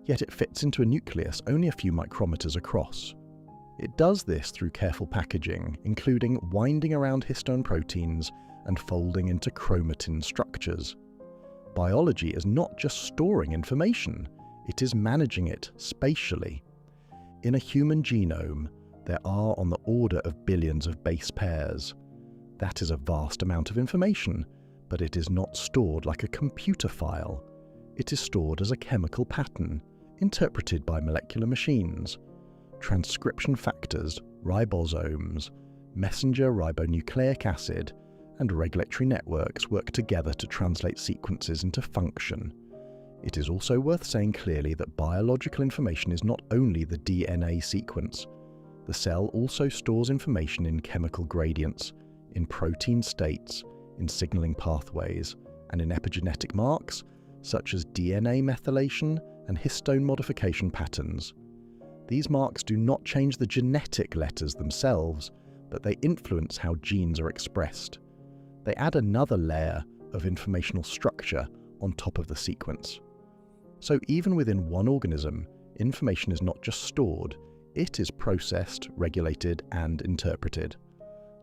yet it fits into a nucleus only a few micrometers across. It does this through careful packaging, including winding around histone proteins and folding into chromatin structures. Biology is not just storing information, it is managing it spatially. In a human genome, there are on the order of billions of base pairs. That is a vast amount of information, but it is not stored like a computer file. It is stored as a chemical pattern, interpreted by molecular machines. Transcription factors, ribosomes, messenger ribonucleic acid, and regulatory networks work together to translate sequences into function. It is also worth saying clearly that biological information is not only the DNA sequence. The cell also stores information in chemical gradients, in protein states, in signaling pathways, and in epigenetic marks, such as DNA methylation and histone modification patterns. These marks do not change the genetic letters themselves, but they influence how genes are expressed. They add another layer of informational structure on top of the sequence. So even within one organism, information is not just stored, it is processed, regulated, and interpreted.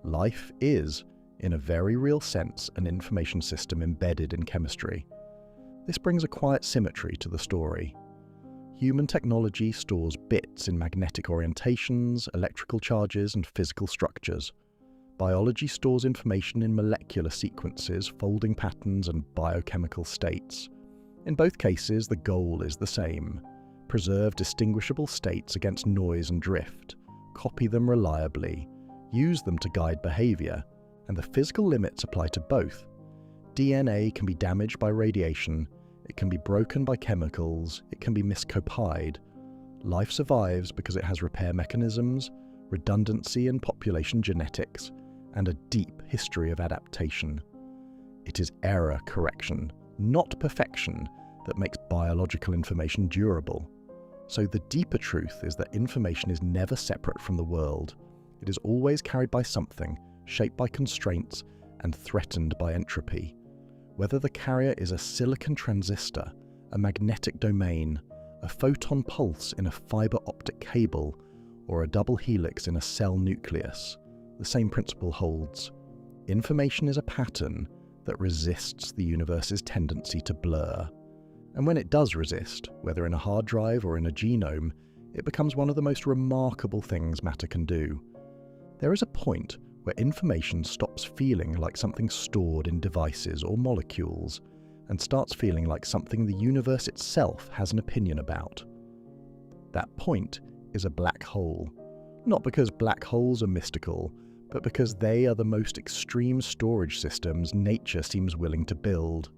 Life is, in a very real sense, an information system embedded in chemistry. This brings a quiet symmetry to the story. Human technology stores bits in magnetic orientations, electrical charges, and physical structures. Biology stores information in molecular sequences, folding patterns, and biochemical states. In both cases, the goal is the same: preserve distinguishable states against noise and drift, copy them reliably, use them to guide behavior, and the physical limits apply to both. DNA can be damaged by radiation, it can be broken by chemicals, it can be miscopied. Life survives because it has repair mechanisms, redundancy in population genetics, and a deep history of adaptation. It is error correction, not perfection, that makes biological information durable. So the deeper truth is that information is never separate from the world. It is always carried by something, shaped by constraints, and threatened by entropy. Whether the carrier is a silicon transistor, a magnetic domain, a photon pulse in a fiber optic cable, or a double helix in a cell nucleus, the same principle holds. Information is a pattern that resists the universe's tendency to blur. And when it does resist, whether in a hard drive or in a genome, it becomes one of the most remarkable things matter can do. There is a point where information stops feeling like something stored in devices or molecules, and starts feeling like something the universe itself has an opinion about. That point is a black hole. Not because black holes are mystical, but because they are the most extreme storage systems nature seems willing to build.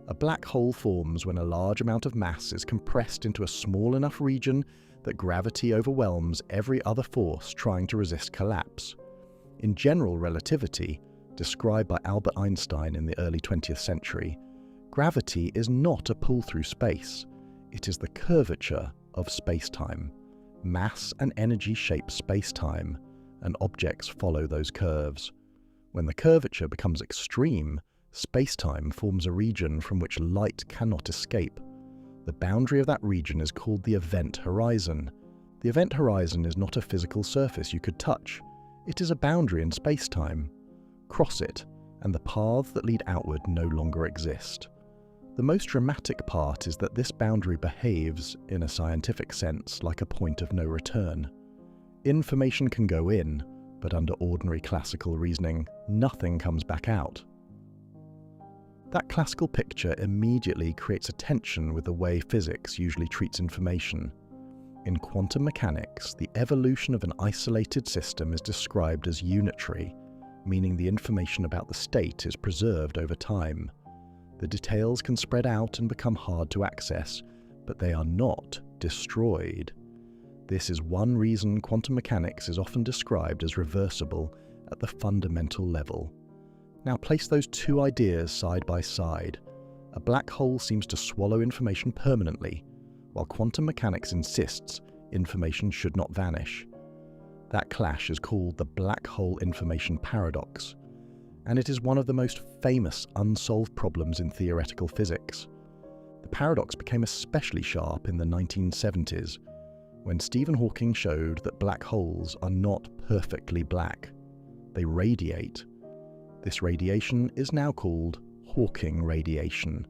A black hole forms when a large amount of mass is compressed into a small enough region that gravity overwhelms every other force trying to resist collapse. In general relativity, described by Albert Einstein in the early 20th century, gravity is not a pull through space. It is the curvature of space-time. Mass and energy shape space-time, and objects follow those curves. When the curvature becomes extreme, space-time forms a region from which light cannot escape. The boundary of that region is called the event horizon. The event horizon is not a physical surface you could touch. It is a boundary in space-time. Cross it, and the paths that lead outward no longer exist. The most dramatic part is that this boundary behaves, in a scientific sense, like a point of no return. Information can go in, but under ordinary classical reasoning, nothing comes back out. That classical picture immediately creates a tension with the way physics usually treats information. In quantum mechanics, the evolution of an isolated system is described as unitary, meaning the information about the state is preserved over time. The details can spread out and become hard to access, but they are not destroyed. This is one reason quantum mechanics is often described as reversible at the fundamental level. Now place those two ideas side by side. A black hole seems to swallow information permanently, while quantum mechanics insists information should not vanish. That clash is called the black hole information paradox, and it is one of the most famous unsolved problems in theoretical physics. The paradox became especially sharp in the 1970s, when Stephen Hawking showed that black holes are not perfectly black. They radiate. This radiation is now called Hawking radiation.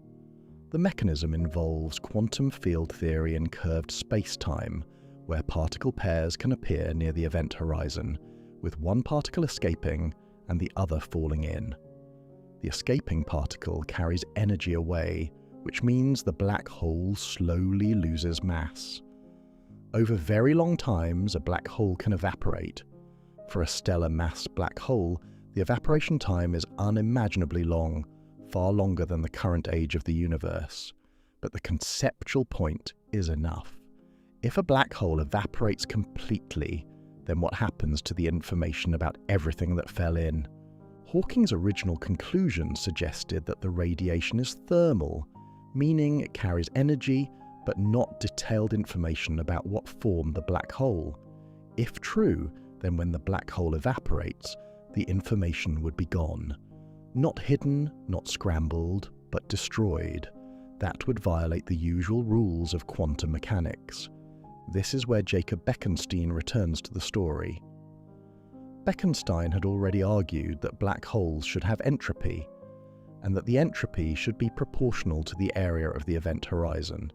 The mechanism involves quantum field theory in curved space-time, where particle pairs can appear near the event horizon, with one particle escaping and the other falling in. The escaping particle carries energy away, which means the black hole slowly loses mass. Over very long times, a black hole can evaporate. For a stellar mass black hole, the evaporation time is unimaginably long, far longer than the current age of the universe. But the conceptual point is enough. If a black hole evaporates completely, then what happens to the information about everything that fell in? Hawking's original conclusion suggested that the radiation is thermal, meaning it carries energy but not detailed information about what formed the black hole. If true, then when the black hole evaporates, the information would be gone. Not hidden, not scrambled, but destroyed. That would violate the usual rules of quantum mechanics. This is where Jacob Bekenstein returns to the story. Bekenstein had already argued that black holes should have entropy, and that the entropy should be proportional to the area of the event horizon.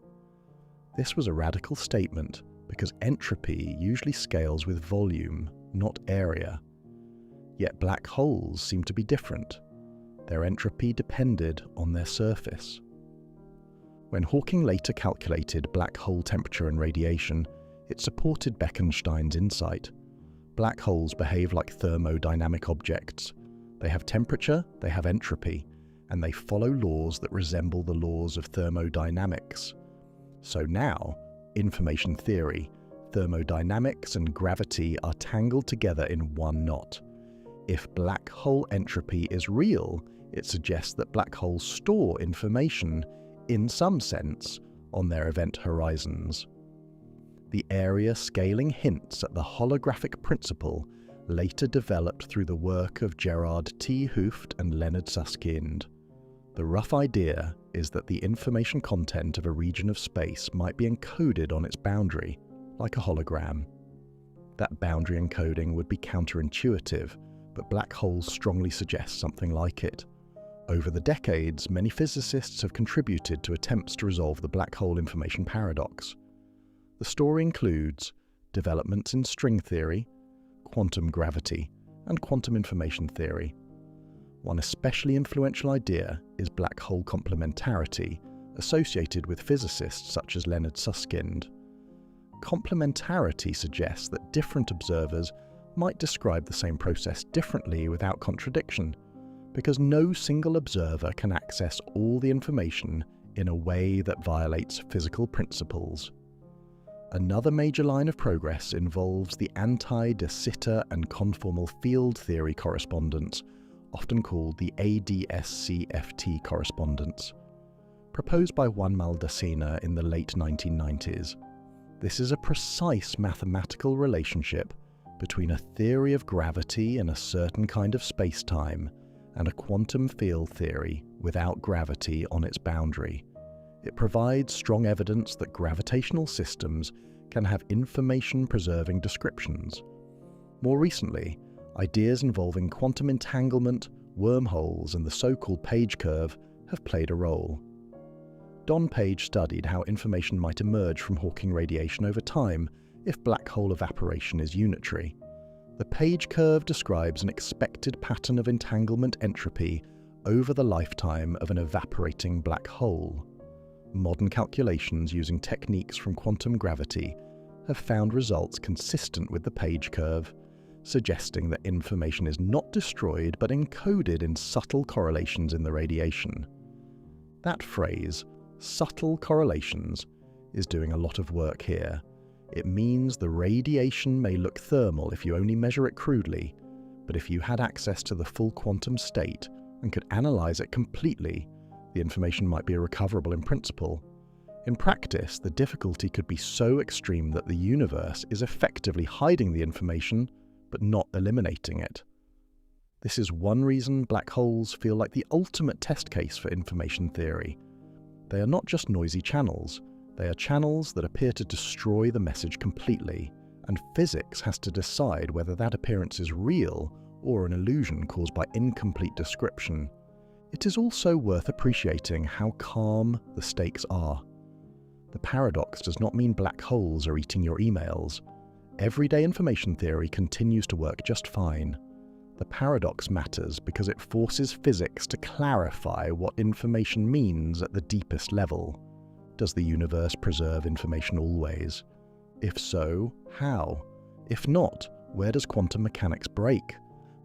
This was a radical statement because entropy usually scales with volume, not area. Yet black holes seem to be different. Their entropy depended on their surface. When Hawking later calculated black hole temperature and radiation, it supported Bekenstein's insight. Black holes behave like thermodynamic objects. They have temperature, they have entropy, and they follow laws that resemble the laws of thermodynamics. So now, information theory, thermodynamics and gravity are tangled together in one knot. If black hole entropy is real, it suggests that black holes store information, in some sense, on their event horizons. The area scaling hints at the holographic principle later developed through the work of Gerard T. Hooft and Leonard Susskind. The rough idea is that the information content of a region of space might be encoded on its boundary, like a hologram. That boundary encoding would be counterintuitive, but black holes strongly suggest something like it. Over the decades, many physicists have contributed to attempts to resolve the black hole information paradox. The story includes developments in string theory, quantum gravity, and quantum information theory. One especially influential idea is black hole complementarity, associated with physicists such as Leonard Susskind. Complementarity suggests that different observers might describe the same process differently without contradiction, because no single observer can access all the information in a way that violates physical principles. Another major line of progress involves the anti-de Sitter and conformal field theory correspondence, often called the ADS-CFT correspondence, proposed by Juan Maldacena in the late 1990s. This is a precise mathematical relationship between a theory of gravity in a certain kind of space-time and a quantum field theory without gravity on its boundary. It provides strong evidence that gravitational systems can have information-preserving descriptions. More recently, ideas involving quantum entanglement, wormholes, and the so-called Page curve have played a role. Don Page studied how information might emerge from Hawking radiation over time if black hole evaporation is unitary. The Page curve describes an expected pattern of entanglement entropy over the lifetime of an evaporating black hole. Modern calculations using techniques from quantum gravity have found results consistent with the Page curve, suggesting that information is not destroyed but encoded in subtle correlations in the radiation. That phrase, subtle correlations, is doing a lot of work here. It means the radiation may look thermal if you only measure it crudely, but if you had access to the full quantum state and could analyze it completely, the information might be recoverable in principle. In practice, the difficulty could be so extreme that the universe is effectively hiding the information but not eliminating it. This is one reason black holes feel like the ultimate test case for information theory. They are not just noisy channels, they are channels that appear to destroy the message completely, and physics has to decide whether that appearance is real or an illusion caused by incomplete description. It is also worth appreciating how calm the stakes are. The paradox does not mean black holes are eating your emails. Everyday information theory continues to work just fine. The paradox matters because it forces physics to clarify what information means at the deepest level. Does the universe preserve information always? If so, how? If not, where does quantum mechanics break?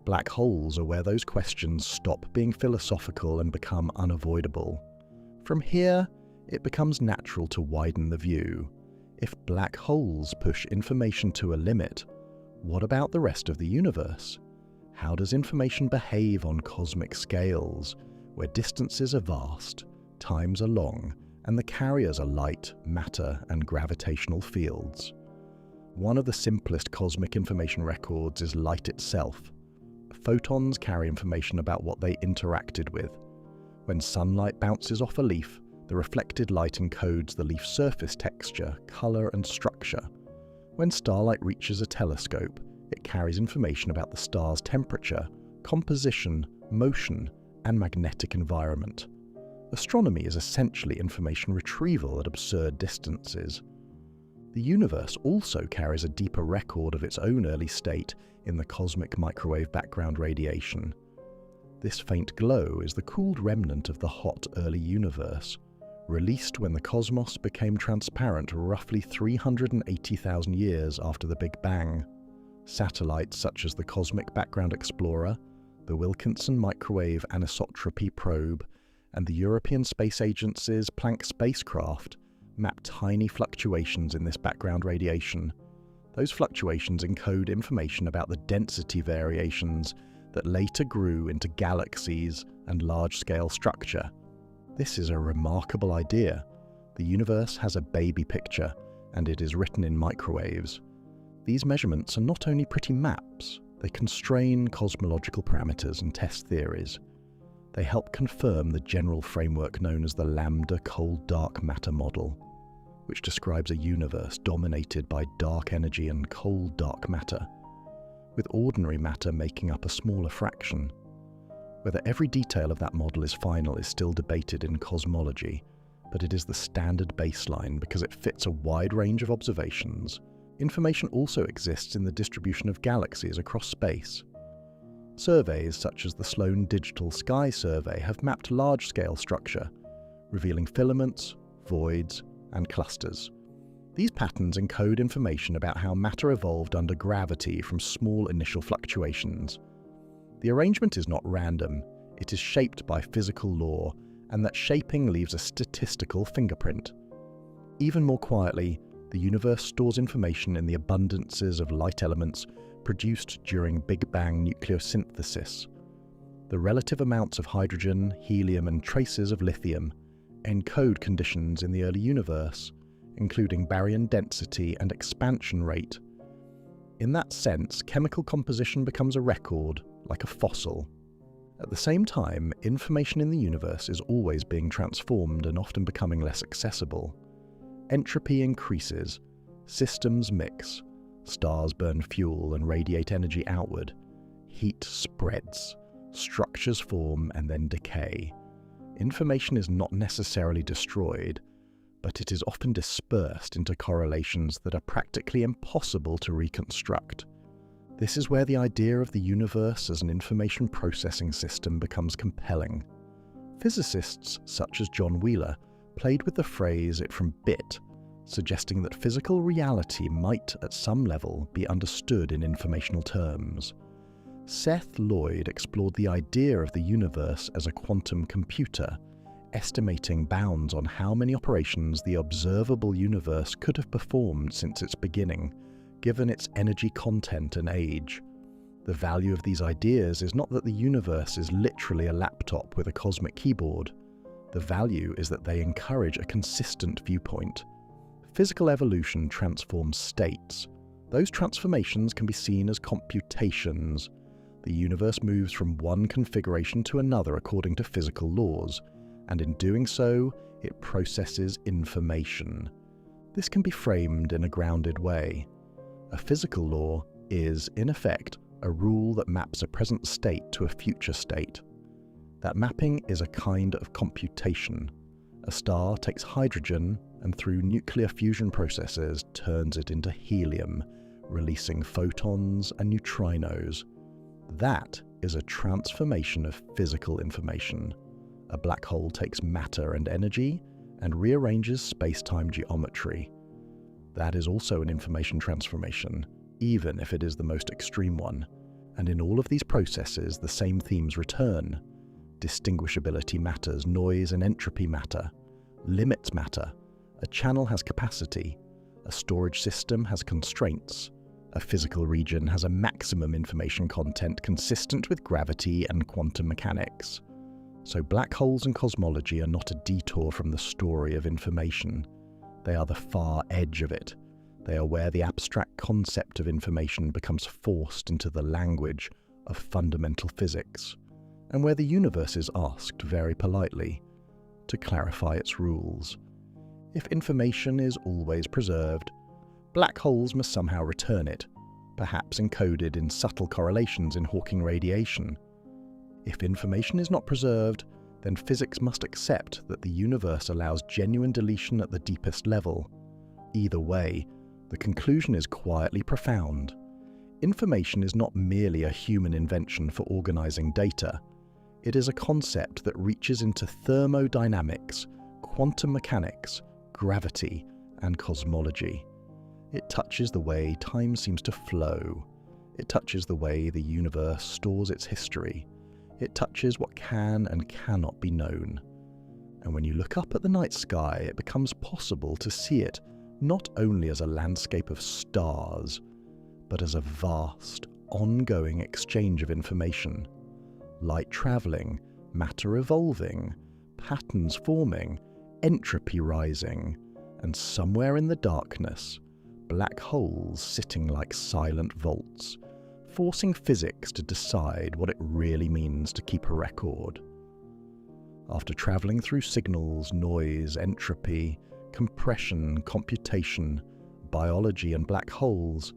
Black holes are where those questions stop being philosophical and become unavoidable. From here, it becomes natural to widen the view. If black holes push information to a limit, what about the rest of the universe? How does information behave on cosmic scales, where distances are vast, times are long, and the carriers are light, matter, and gravitational fields? One of the simplest cosmic information records is light itself. Photons carry information about what they interacted with. When sunlight bounces off a leaf, the reflected light encodes the leaf's surface texture, color, and structure. When starlight reaches a telescope, it carries information about the star's temperature, composition, motion, and magnetic environment. Astronomy is essentially information retrieval at absurd distances. The universe also carries a deeper record of its own early state in the cosmic microwave background radiation. This faint glow is the cooled remnant of the hot early universe, released when the cosmos became transparent roughly 380,000 years after the Big Bang. Satellites such as the Cosmic Background Explorer, the Wilkinson Microwave Anisotropy Probe, and the European Space Agency's Planck spacecraft map tiny fluctuations in this background radiation. Those fluctuations encode information about the density variations that later grew into galaxies and large-scale structure. This is a remarkable idea. The universe has a baby picture, and it is written in microwaves. These measurements are not only pretty maps, they constrain cosmological parameters and test theories. They help confirm the general framework known as the lambda cold dark matter model, which describes a universe dominated by dark energy and cold dark matter, with ordinary matter making up a smaller fraction. Whether every detail of that model is final is still debated in cosmology, but it is the standard baseline because it fits a wide range of observations. Information also exists in the distribution of galaxies across space. Surveys such as the Sloan Digital Sky Survey have mapped large-scale structure, revealing filaments, voids, and clusters. These patterns encode information about how matter evolved under gravity from small initial fluctuations. The arrangement is not random, it is shaped by physical law, and that shaping leaves a statistical fingerprint. Even more quietly, the universe stores information in the abundances of light elements produced during Big Bang nucleosynthesis. The relative amounts of hydrogen, helium, and traces of lithium encode conditions in the early universe, including baryon density and expansion rate. In that sense, chemical composition becomes a record, like a fossil. At the same time, information in the universe is always being transformed and often becoming less accessible. Entropy increases, systems mix, stars burn fuel and radiate energy outward, heat spreads, structures form and then decay. Information is not necessarily destroyed, but it is often dispersed into correlations that are practically impossible to reconstruct. This is where the idea of the universe as an information processing system becomes compelling. Physicists such as John Wheeler played with the phrase "it from bit," suggesting that physical reality might, at some level, be understood in informational terms. Seth Lloyd explored the idea of the universe as a quantum computer, estimating bounds on how many operations the observable universe could have performed since its beginning, given its energy content and age. The value of these ideas is not that the universe is literally a laptop with a cosmic keyboard. The value is that they encourage a consistent viewpoint. Physical evolution transforms states. Those transformations can be seen as computations. The universe moves from one configuration to another according to physical laws, and in doing so, it processes information. This can be framed in a grounded way. A physical law is, in effect, a rule that maps a present state to a future state. That mapping is a kind of computation. A star takes hydrogen and through nuclear fusion processes turns it into helium, releasing photons and neutrinos. That is a transformation of physical information. A black hole takes matter and energy and rearranges space-time geometry. That is also an information transformation, even if it is the most extreme one. And in all of these processes, the same themes return. Distinguishability matters, noise and entropy matter. Limits matter. A channel has capacity. A storage system has constraints. A physical region has a maximum information content consistent with gravity and quantum mechanics. So black holes and cosmology are not a detour from the story of information. They are the far edge of it. They are where the abstract concept of information becomes forced into the language of fundamental physics, and where the universe is asked very politely to clarify its rules. If information is always preserved, black holes must somehow return it, perhaps encoded in subtle correlations in Hawking radiation. If information is not preserved, then physics must accept that the universe allows genuine deletion at the deepest level. Either way, the conclusion is quietly profound. Information is not merely a human invention for organizing data. It is a concept that reaches into thermodynamics, quantum mechanics, gravity, and cosmology. It touches the way time seems to flow. It touches the way the universe stores its history. It touches what can and cannot be known. And when you look up at the night sky, it becomes possible to see it not only as a landscape of stars, but as a vast, ongoing exchange of information. Light travelling, matter evolving, patterns forming, entropy rising, and somewhere in the darkness, black holes sitting like silent vaults, forcing physics to decide what it really means to keep a record. After travelling through signals, noise, entropy, compression, computation, biology, and black holes,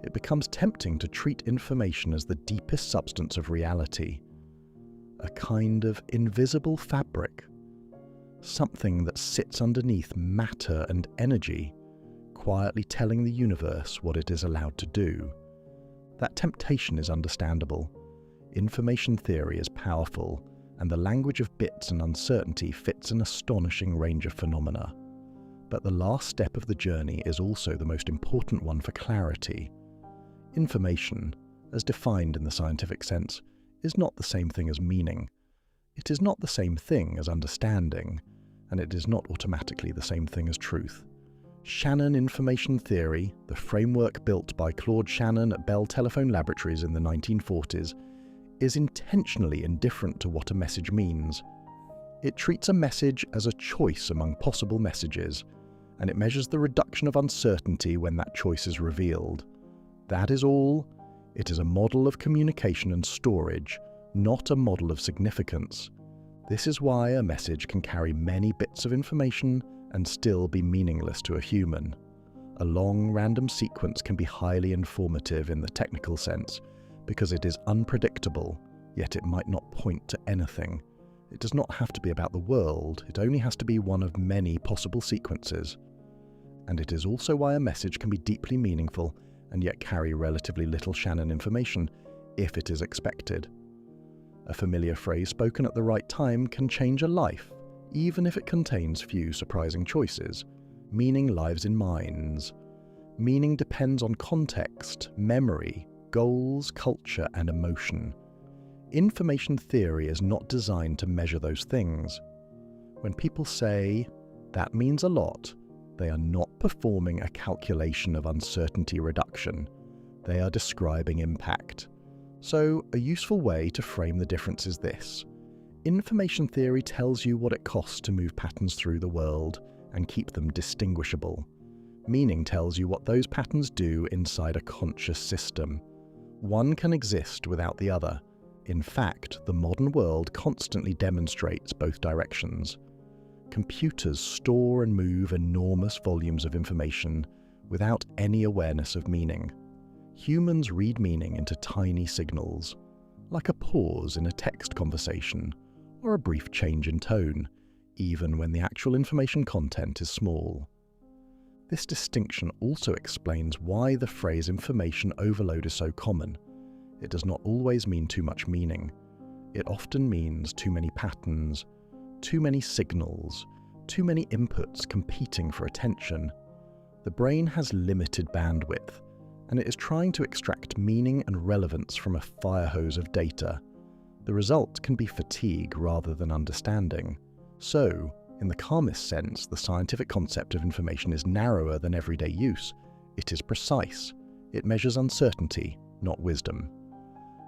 it becomes tempting to treat information as the deepest substance of reality, a kind of invisible fabric, something that sits underneath matter and energy, quietly telling the universe what it is allowed to do. That temptation is understandable. Information theory is powerful, and the language of bits and uncertainty fits an astonishing range of phenomena. But the last step of the journey is also the most important one for clarity. Information, as defined in the scientific sense, is not the same thing as meaning. It is not the same thing as understanding, and it is not automatically the same thing as truth. Shannon information theory, the framework built by Claude Shannon at Bell Telephone Laboratories in the 1940s, is intentionally indifferent to what a message means. It treats a message as a choice among possible messages, and it measures the reduction of uncertainty when that choice is revealed. That is all. It is a model of communication and storage, not a model of significance. This is why a message can carry many bits of information and still be meaningless to a human. A long random sequence can be highly informative in the technical sense, because it is unpredictable, yet it might not point to anything. It does not have to be about the world, it only has to be one of many possible sequences. And it is also why a message can be deeply meaningful and yet carry relatively little Shannon information if it is expected. A familiar phrase spoken at the right time can change a life, even if it contains few surprising choices. Meaning lives in minds. Meaning depends on context, memory, goals, culture, and emotion. Information theory is not designed to measure those things. When people say, "that means a lot," they are not performing a calculation of uncertainty reduction. They are describing impact. So, a useful way to frame the difference is this. Information theory tells you what it costs to move patterns through the world and keep them distinguishable. Meaning tells you what those patterns do inside a conscious system. One can exist without the other. In fact, the modern world constantly demonstrates both directions. Computers store and move enormous volumes of information without any awareness of meaning. Humans read meaning into tiny signals, like a pause in a text conversation or a brief change in tone, even when the actual information content is small. This distinction also explains why the phrase information overload is so common. It does not always mean too much meaning. It often means too many patterns, too many signals, too many inputs competing for attention. The brain has limited bandwidth, and it is trying to extract meaning and relevance from a fire hose of data. The result can be fatigue rather than understanding. So, in the calmest sense, the scientific concept of information is narrower than everyday use. It is precise. It measures uncertainty, not wisdom.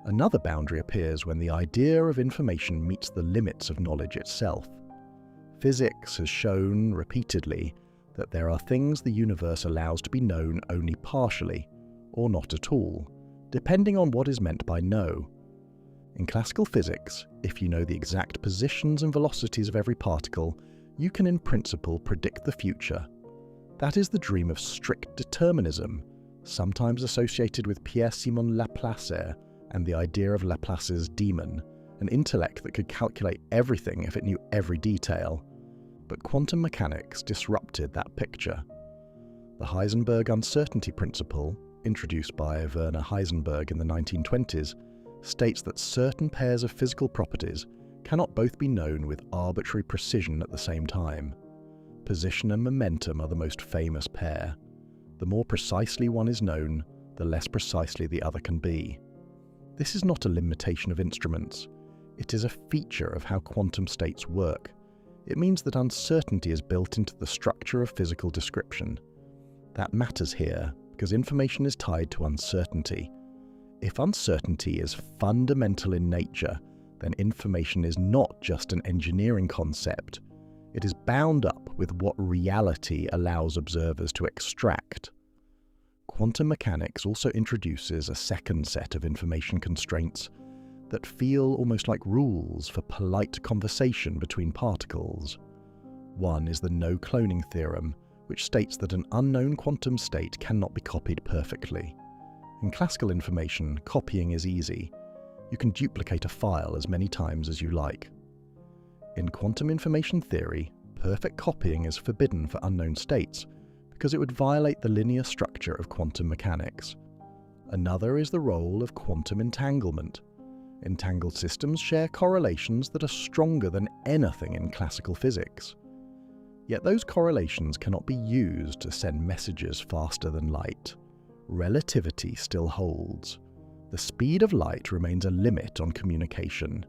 Another boundary appears when the idea of information meets the limits of knowledge itself. Physics has shown repeatedly that there are things the universe allows to be known only partially, or not at all, depending on what is meant by know. In classical physics, if you know the exact positions and velocities of every particle, you can in principle predict the future. That is the dream of strict determinism, sometimes associated with Pierre-Simon Laplace and the idea of Laplace's demon, an intellect that could calculate everything if it knew every detail. But quantum mechanics disrupted that picture. The Heisenberg uncertainty principle, introduced by Werner Heisenberg in the 1920s, states that certain pairs of physical properties cannot both be known with arbitrary precision at the same time. Position and momentum are the most famous pair. The more precisely one is known, the less precisely the other can be. This is not a limitation of instruments. It is a feature of how quantum states work. It means that uncertainty is built into the structure of physical description. That matters here because information is tied to uncertainty. If uncertainty is fundamental in nature, then information is not just an engineering concept. It is bound up with what reality allows observers to extract. Quantum mechanics also introduces a second set of information constraints that feel almost like rules for polite conversation between particles. One is the no-cloning theorem, which states that an unknown quantum state cannot be copied perfectly. In classical information, copying is easy. You can duplicate a file as many times as you like. In quantum information theory, perfect copying is forbidden for unknown states because it would violate the linear structure of quantum mechanics. Another is the role of quantum entanglement. Entangled systems share correlations that are stronger than anything in classical physics. Yet those correlations cannot be used to send messages faster than light. Relativity still holds. The speed of light remains a limit on communication,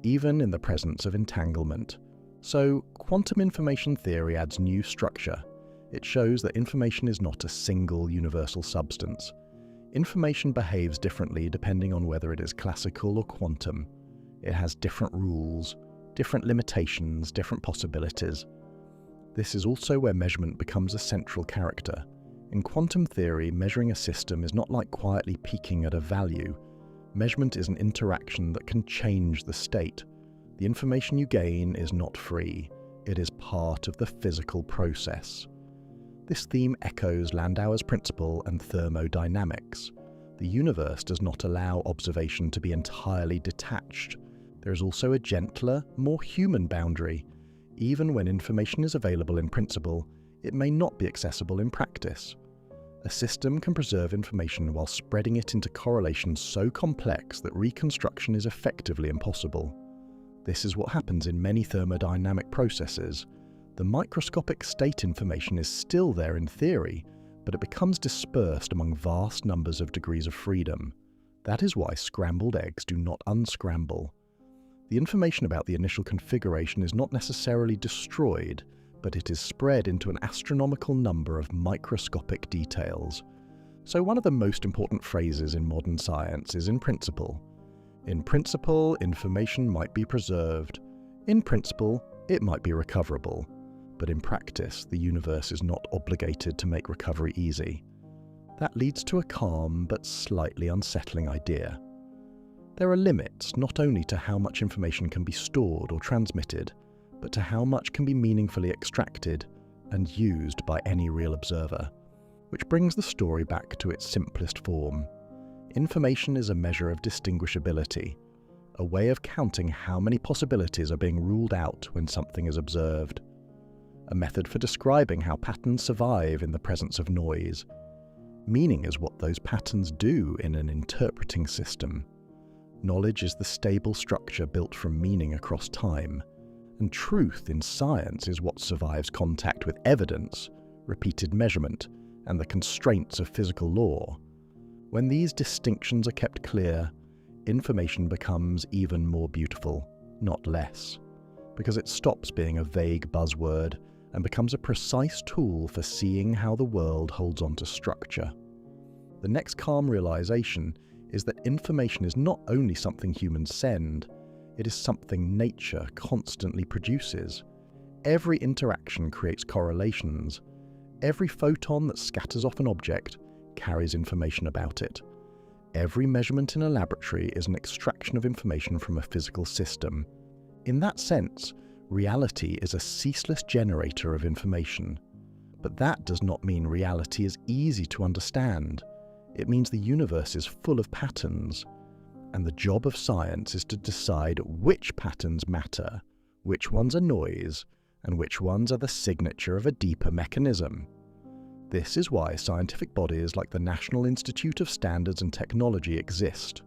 even in the presence of entanglement. So, quantum information theory adds new structure. It shows that information is not a single universal substance. Information behaves differently depending on whether it is classical or quantum. It has different rules, different limitations, different possibilities. This is also where measurement becomes a central character. In quantum theory, measuring a system is not like quietly peaking at a value. Measurement is an interaction that can change the state. The information you gain is not free. It is part of the physical process. This theme echoes Landauer's principle and thermodynamics. The universe does not allow observation to be entirely detached. There is also a gentler, more human boundary. Even when information is available in principle, it may not be accessible in practice. A system can preserve information while spreading it into correlations so complex that reconstruction is effectively impossible. This is what happens in many thermodynamic processes. The microscopic state information is still there in theory, but it becomes dispersed among vast numbers of degrees of freedom. That is why scrambled eggs do not unscramble. The information about the initial configuration is not necessarily destroyed, but it is spread into an astronomical number of microscopic details. So one of the most important phrases in modern science is in principle. In principle, information might be preserved. In principle, it might be recoverable. But in practice, the universe is not obligated to make recovery easy. That leads to a calm but slightly unsettling idea. There are limits not only to how much information can be stored or transmitted, but to how much can be meaningfully extracted and used by any real observer. Which brings the story back to its simplest form. Information is a measure of distinguishability, a way of counting how many possibilities are being ruled out when something is observed. A method for describing how patterns survive in the presence of noise. Meaning is what those patterns do in an interpreting system. Knowledge is the stable structure built from meaning across time. And truth in science is what survives contact with evidence, repeated measurement, and the constraints of physical law. When these distinctions are kept clear, information becomes even more beautiful, not less, because it stops being a vague buzzword and becomes a precise tool for seeing how the world holds on to structure. The next calm realization is that information is not only something humans send, it is something nature constantly produces. Every interaction creates correlations. Every photon that scatters off an object carries information about it. Every measurement in a laboratory is an extraction of information from a physical system. In that sense, reality is a ceaseless generator of information. But that does not mean reality is easy to understand. It means the universe is full of patterns. And the job of science is to decide which patterns matter, which ones are noise, and which ones are the signature of a deeper mechanism. This is why scientific bodies like the National Institute of Standards and Technology exist,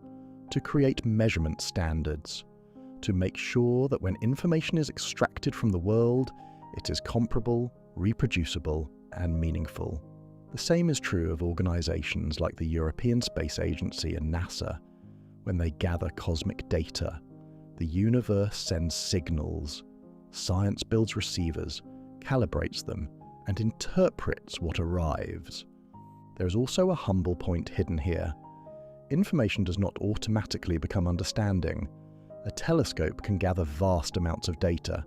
to create measurement standards, to make sure that when information is extracted from the world, it is comparable, reproducible, and meaningful. The same is true of organizations like the European Space Agency and NASA. When they gather cosmic data, the universe sends signals. Science builds receivers, calibrates them, and interprets what arrives. There is also a humble point hidden here. Information does not automatically become understanding. A telescope can gather vast amounts of data.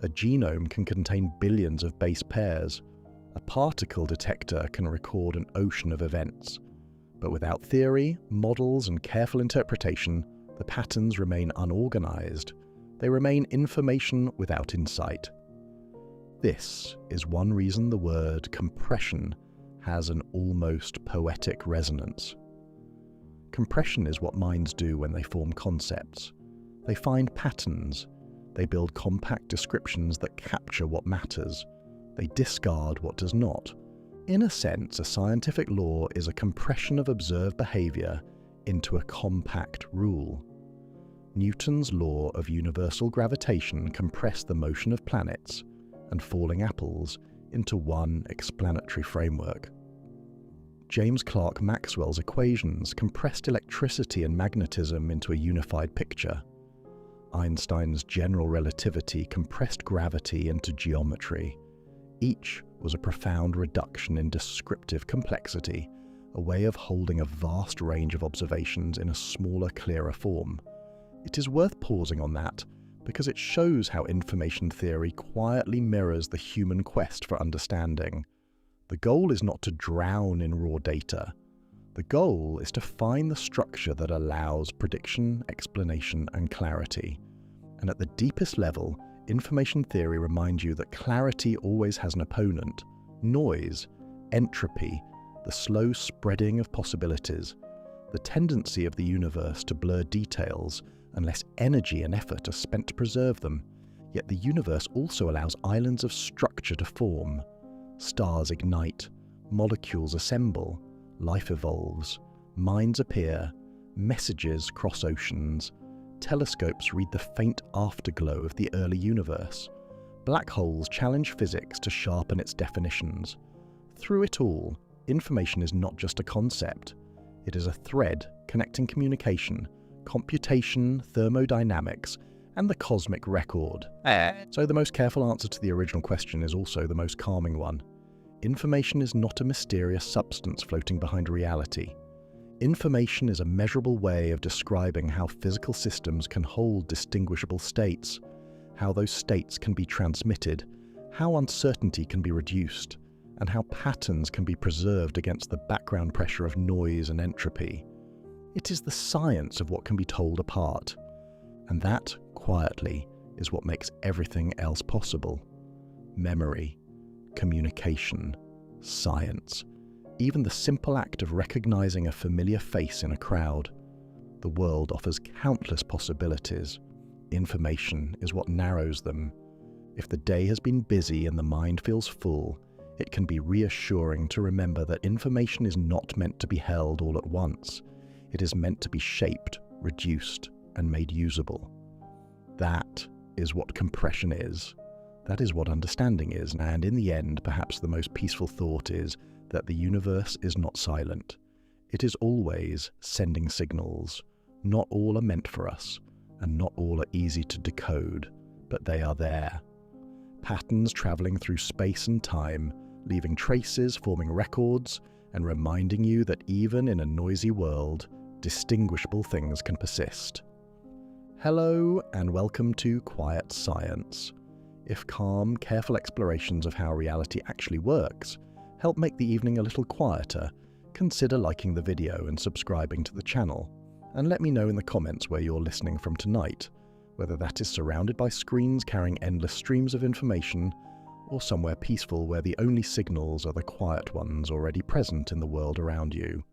A genome can contain billions of base pairs. A particle detector can record an ocean of events. But without theory, models, and careful interpretation, the patterns remain unorganized. They remain information without insight. This is one reason the word compression has an almost poetic resonance. Compression is what minds do when they form concepts. They find patterns. They build compact descriptions that capture what matters. They discard what does not. In a sense, a scientific law is a compression of observed behavior into a compact rule. Newton's law of universal gravitation compressed the motion of planets and falling apples into one explanatory framework. James Clerk Maxwell's equations compressed electricity and magnetism into a unified picture. Einstein's general relativity compressed gravity into geometry. Each was a profound reduction in descriptive complexity, a way of holding a vast range of observations in a smaller, clearer form. It is worth pausing on that, because it shows how information theory quietly mirrors the human quest for understanding. The goal is not to drown in raw data. The goal is to find the structure that allows prediction, explanation, and clarity. And at the deepest level, information theory reminds you that clarity always has an opponent: noise, entropy, the slow spreading of possibilities, the tendency of the universe to blur details unless energy and effort are spent to preserve them. Yet the universe also allows islands of structure to form. Stars ignite, Molecules assemble, life evolves, minds appear, messages cross oceans, telescopes read the faint afterglow of the early universe. Black holes challenge physics to sharpen its definitions. Through it all, information is not just a concept. It is a thread connecting communication, computation, thermodynamics, and the cosmic record. So the most careful answer to the original question is also the most calming one. Information is not a mysterious substance floating behind reality. Information is a measurable way of describing how physical systems can hold distinguishable states, how those states can be transmitted, how uncertainty can be reduced, and how patterns can be preserved against the background pressure of noise and entropy. It is the science of what can be told apart, and that, quietly, is what makes everything else possible. Memory, communication, science, even the simple act of recognizing a familiar face in a crowd. The world offers countless possibilities. Information is what narrows them. If the day has been busy and the mind feels full, it can be reassuring to remember that information is not meant to be held all at once. It is meant to be shaped, reduced, and made usable. That is what compression is. That is what understanding is, and in the end, perhaps the most peaceful thought is that the universe is not silent. It is always sending signals. Not all are meant for us, and not all are easy to decode, but they are there. Patterns traveling through space and time, leaving traces, forming records, and reminding you that even in a noisy world, distinguishable things can persist. Hello, and welcome to Quiet Science. If calm, careful explorations of how reality actually works help make the evening a little quieter, consider liking the video and subscribing to the channel, and let me know in the comments where you're listening from tonight, whether that is surrounded by screens carrying endless streams of information, or somewhere peaceful where the only signals are the quiet ones already present in the world around you.